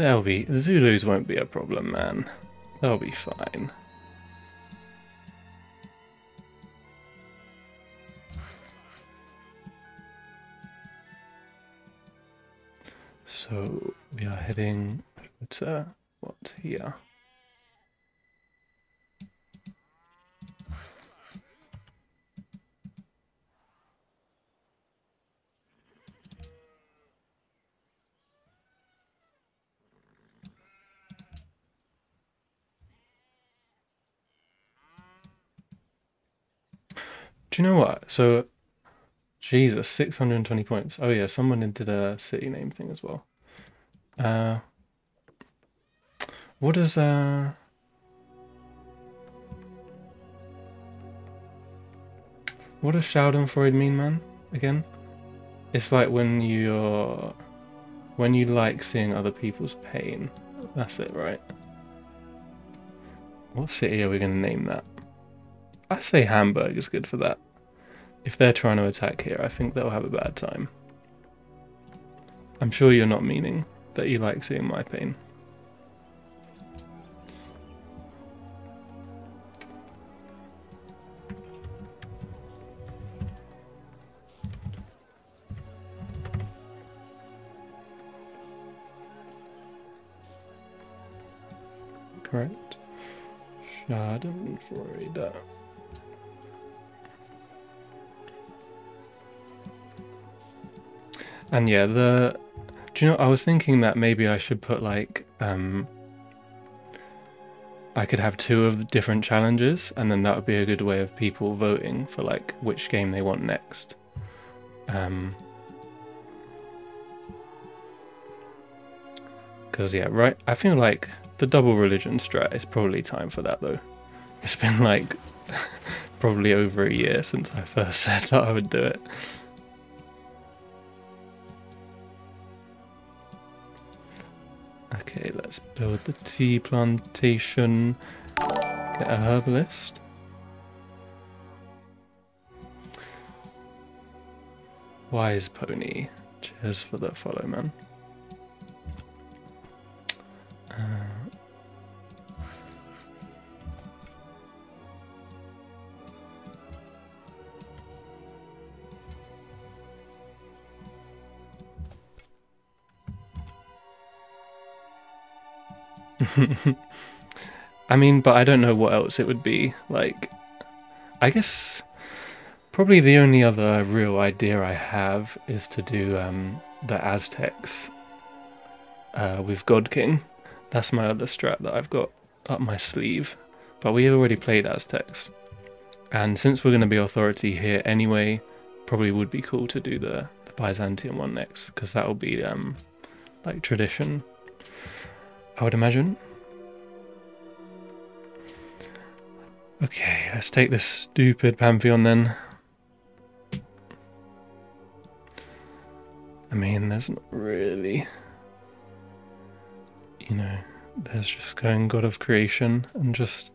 The Zulus won't be a problem, man. They'll be fine. So we are heading to what, here? Do you know what? So, Jesus, 620 points. Oh yeah, someone did a city name thing as well. Uh, what does what does Schadenfreude mean, man? Again, it's like when you like seeing other people's pain. That's it, right? What city are we going to name that? I say Hamburg is good for that. If they're trying to attack here, I think they'll have a bad time. I'm sure you're not meaning that you like seeing my pain. Correct. Schadenfreude. And yeah, do you know, I was thinking that maybe I should put like, I could have two of the different challenges, and then that would be a good way of people voting for like which game they want next. Because yeah, right, I feel like the double religion strat is probably time for that though. It's been like probably over a year since I first said that I would do it. Okay, let's build the tea plantation, get a herbalist. Wise pony, cheers for the follow, man. I mean, but I don't know what else it would be. Like, I guess probably the only other real idea I have is to do the Aztecs with God King. That's my other strat that I've got up my sleeve. But we already played Aztecs. And since we're going to be authority here anyway, probably would be cool to do the Byzantium one next, because that will be like tradition, I would imagine. Okay, let's take this stupid Pantheon then. I mean, there's not really... You know, there's just going God of Creation and just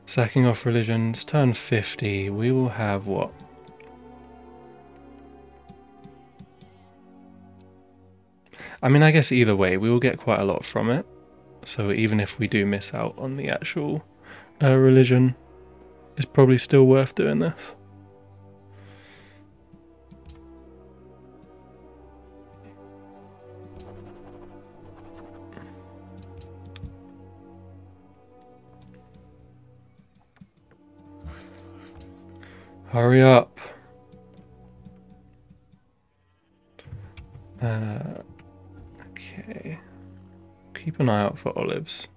sacking off religions. Turn 50, we will have what? I mean, I guess either way, we will get quite a lot from it. So even if we do miss out on the actual religion, it's probably still worth doing this. Hurry up. Okay. Keep an eye out for olives.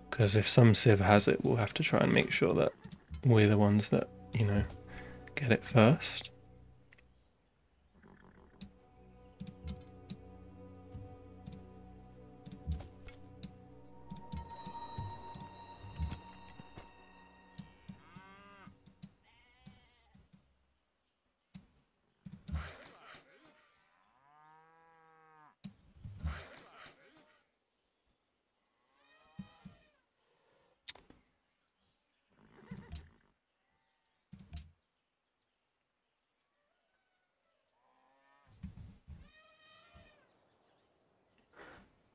Because if some civ has it, we'll have to try and make sure that we're the ones that, you know, get it first.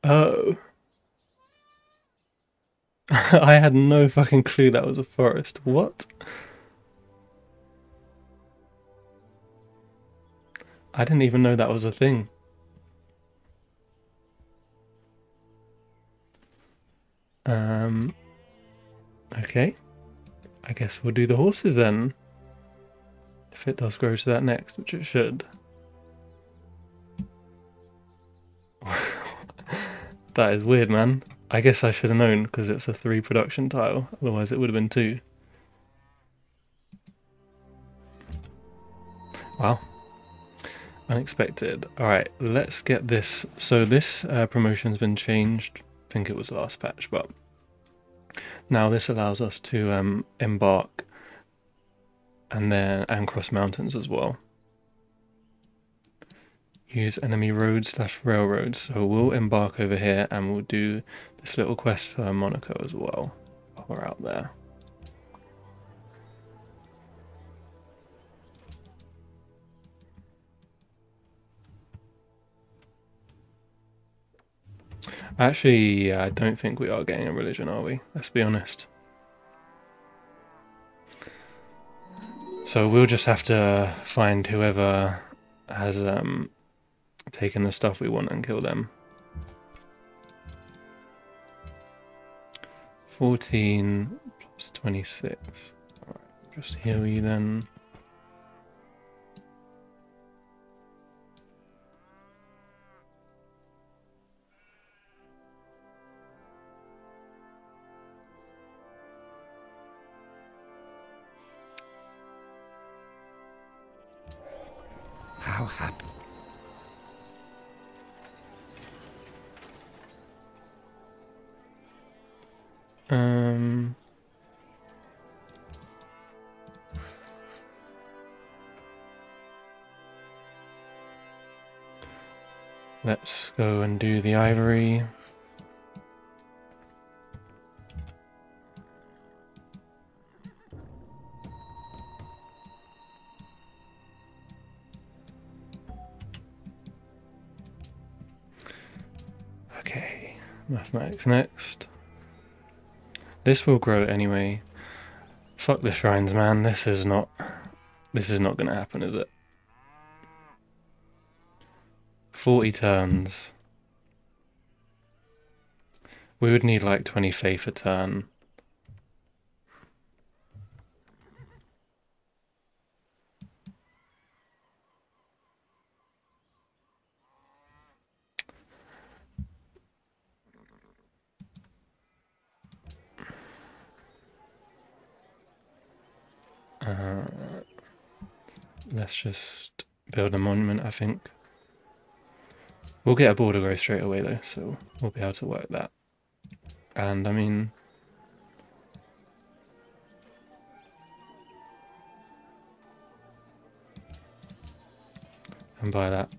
Oh. I had no fucking clue that was a forest. What? I didn't even know that was a thing. Okay. I guess we'll do the horses then. If it does grow to that next, which it should. That is weird, man. I guess I should have known because it's a 3 production tile. Otherwise it would have been 2. Wow. Unexpected. Alright, let's get this. So this promotion's been changed. I think it was last patch, but now this allows us to embark and cross mountains as well. Use enemy roads / railroads. So we'll embark over here and we'll do this little quest for Monaco as well while we're out there. Actually, yeah, I don't think we are getting a religion, are we? Let's be honest. So we'll just have to find whoever has taken the stuff we want and kill them. 14 plus 26. Alright, just heal you then. How happy. Let's go and do the ivory. Okay, mathematics next. This will grow anyway. Fuck the shrines, man. This is not gonna happen, is it? 40 turns. We would need like 20 faith a turn. Let's just build a monument, I think. We'll get a border growth straight away though, so we'll be able to work that. And I mean, and by that,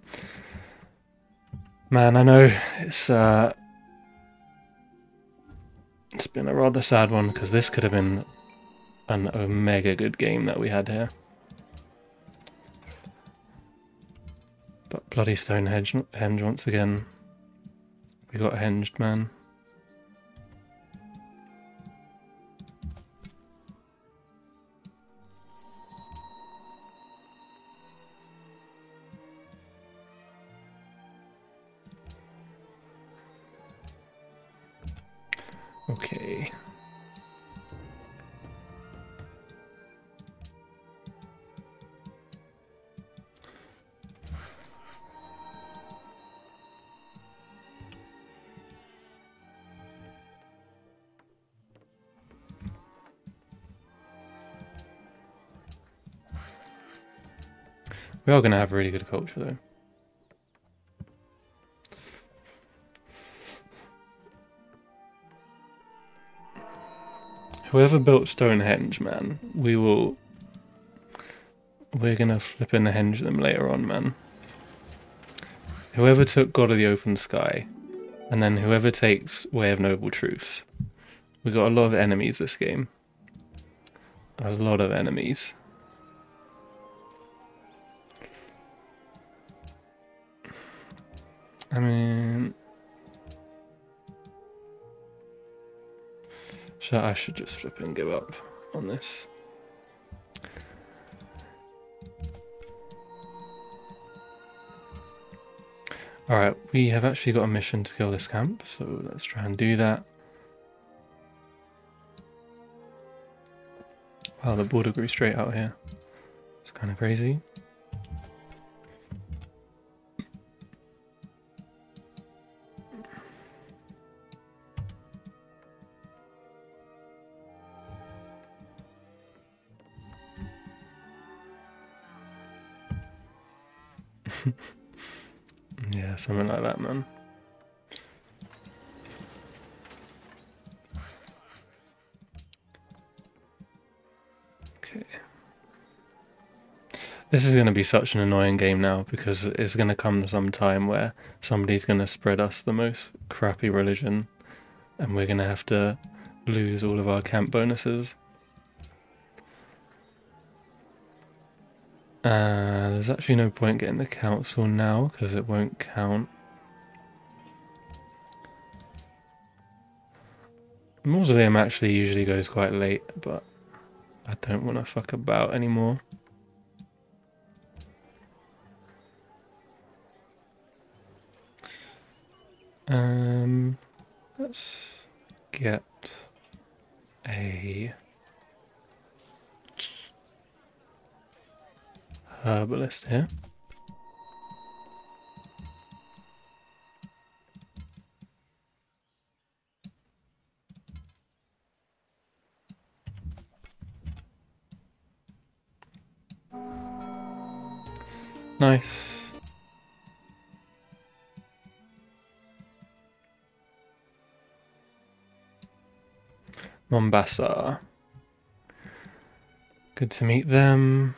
man, I know it's been a rather sad one because this could have been an omega good game that we had here. But bloody Stonehenge once again. We got henged, man. Okay. We are going to have really good culture though. Whoever built Stonehenge, man, we're gonna flip in the henge them later on, man. Whoever took God of the Open Sky, and then whoever takes Way of Noble Truths. We got a lot of enemies this game. A lot of enemies. I mean, I should just flip and give up on this. Alright, we have actually got a mission to kill this camp, so let's try and do that. Wow, the border grew straight out here. It's kind of crazy. Yeah, something like that, man. Okay. This is going to be such an annoying game now because it's going to come some time where somebody's going to spread us the most crappy religion and we're going to have to lose all of our camp bonuses. There's actually no point getting the council now because it won't count. Mausoleum actually usually goes quite late, but I don't want to fuck about anymore. Let's get a herbalist here. Nice. Mombasa. Good to meet them.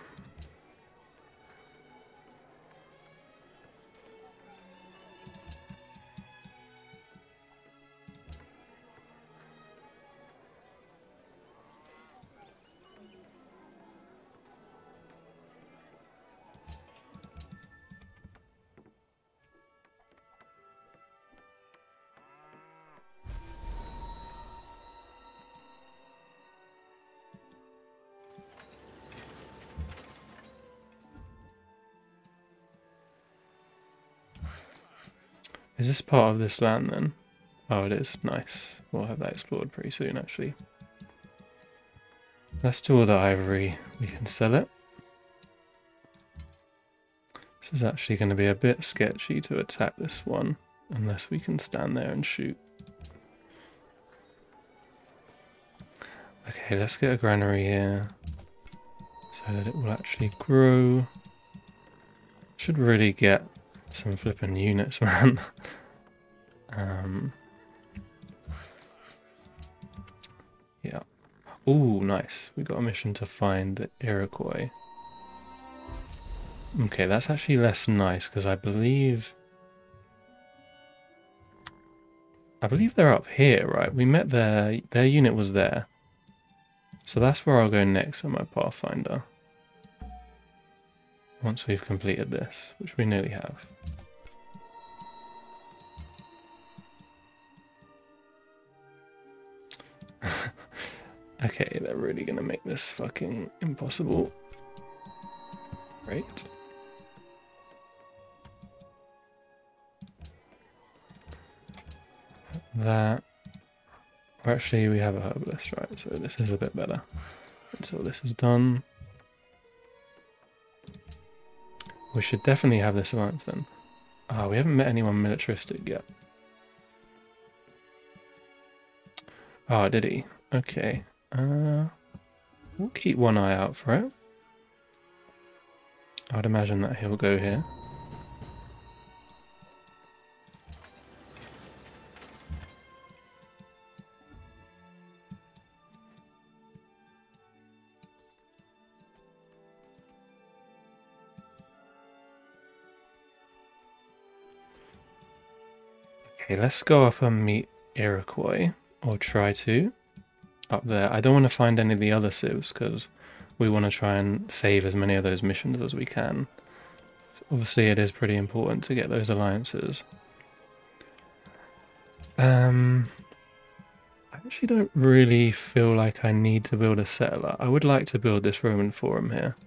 Is this part of this land then? Oh, it is. Nice. We'll have that explored pretty soon, actually. Let's do all the ivory. We can sell it. This is actually going to be a bit sketchy to attack this one, unless we can stand there and shoot. Okay, let's get a granary here, so that it will actually grow. Should really get some flipping units, man. Yeah. Ooh, nice. We got a mission to find the Iroquois. Okay, that's actually less nice because I believe they're up here, right? We met their unit was there. So that's where I'll go next with my Pathfinder. Once we've completed this, which we nearly have. Okay, they're really gonna make this fucking impossible. Great. That. Or actually, we have a herbalist, right? So this is a bit better. Until this is done. We should definitely have this alliance then. Ah, we haven't met anyone militaristic yet. Ah, did he? Okay. We'll keep one eye out for it. I'd imagine that he'll go here. Okay, let's go off and meet Iroquois, or try to, up there. I don't want to find any of the other civs, because we want to try and save as many of those missions as we can. So obviously it is pretty important to get those alliances. I actually don't really feel like I need to build a settler. I would like to build this Roman Forum here.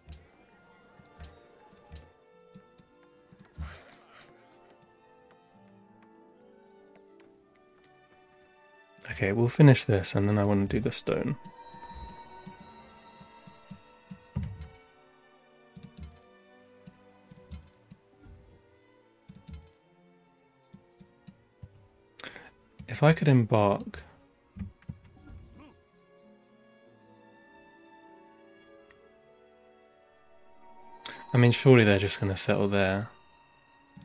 Okay, we'll finish this and then I want to do the stone. If I could embark... I mean, surely they're just going to settle there.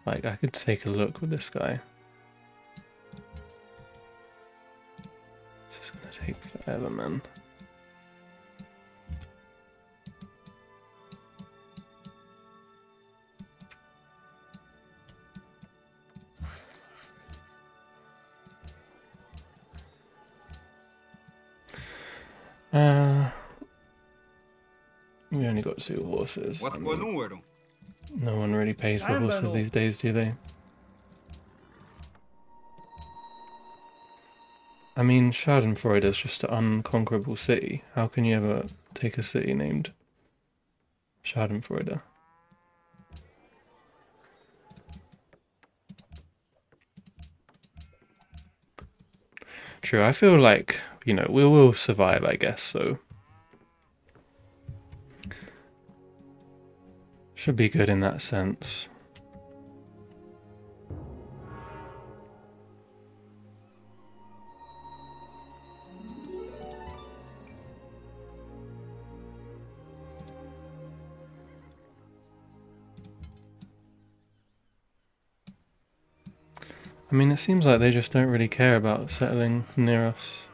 Like, I could take a look with this guy. It's just gonna take forever, man. We only got 2 horses. I mean, no one really pays for horses these days, do they? I mean, Schadenfreude is just an unconquerable city. How can you ever take a city named Schadenfreude? True, I feel like, you know, we will survive, I guess, so... Should be good in that sense. I mean, it seems like they just don't really care about settling near us.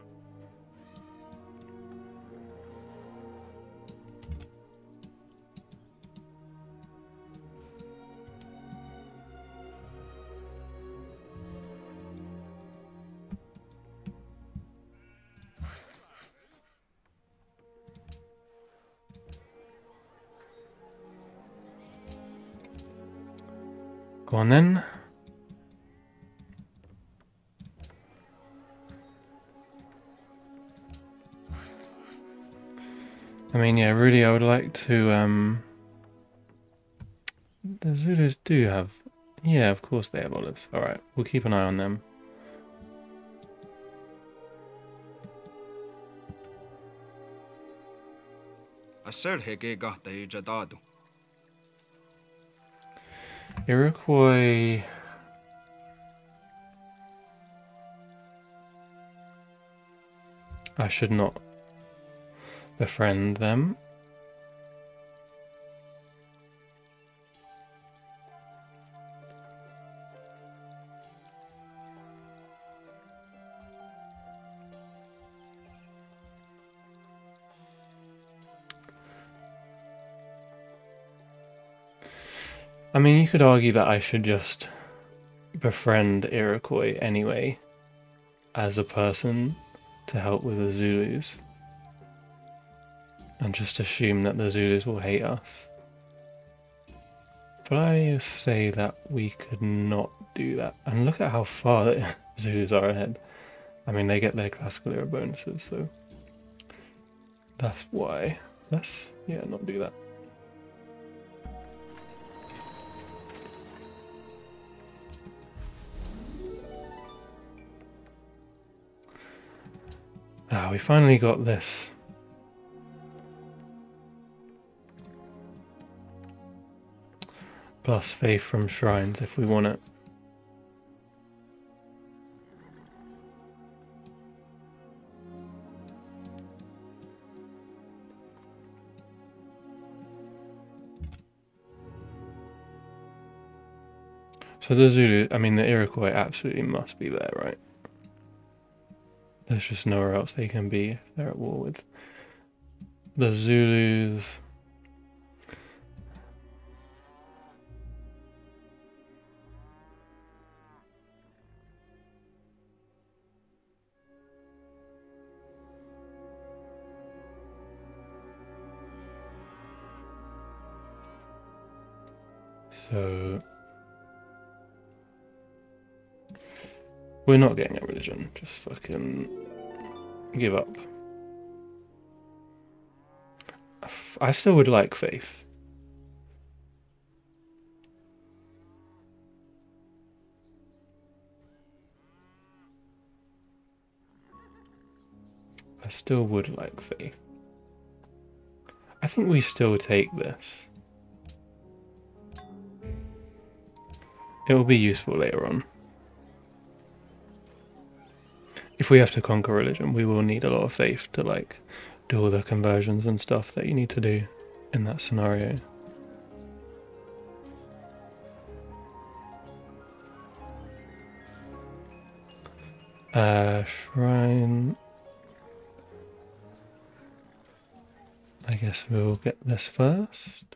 Go on then. I mean, yeah, really, I would like to, the Zulus do have... Yeah, of course they have olives. Alright, we'll keep an eye on them. Iroquois... I should not befriend them. I mean, you could argue that I should just befriend Iroquois anyway, as a person, to help with the Zulus. And just assume that the Zulus will hate us. But I say that we could not do that. And look at how far the Zulus are ahead. I mean, they get their classical era bonuses, so... That's why. Let's, yeah, not do that. Ah, we finally got this. Plus faith from shrines if we want it. So the Zulu, I mean the Iroquois absolutely must be there, right? There's just nowhere else they can be if they're at war with the Zulus. So we're not getting a religion, just fucking give up. I still would like faith. I still would like faith. I think we still take this. It will be useful later on. If we have to conquer religion, we will need a lot of faith to like do all the conversions and stuff that you need to do in that scenario. Shrine. I guess we'll get this first.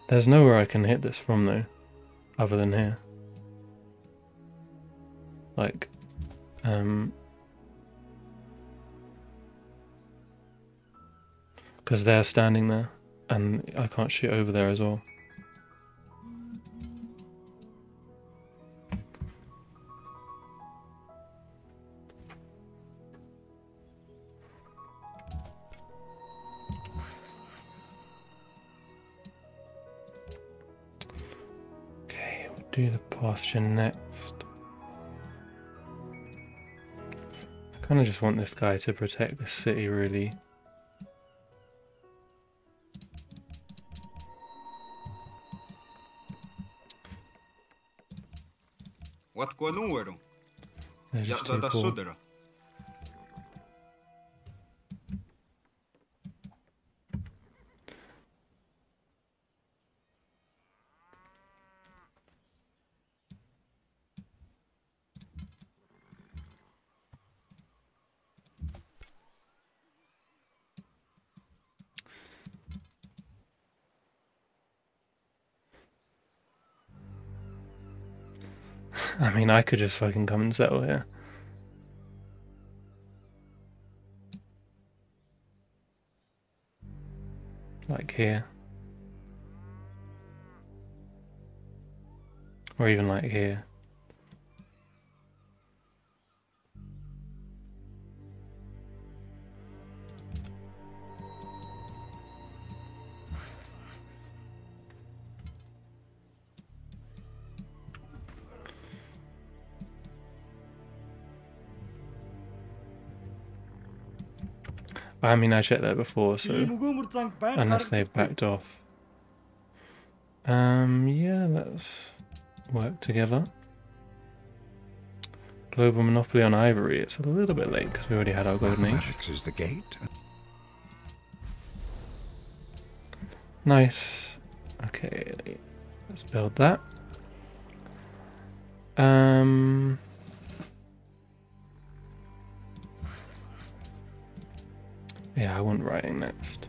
There's nowhere I can hit this from though, other than here. Like, because they're standing there, and I can't shoot over there as well. Okay, we'll do the pasture next. I kind of just want this guy to protect the city, really. There's just two poor. I mean, I could just fucking come and settle here. Like here. Or even like here. I mean, I checked that before, so unless they've backed off. Yeah, let's work together. Global monopoly on ivory. It's a little bit late because we already had our golden age. Mathematics is the gate. Nice. Okay, let's build that. Yeah, I want writing next.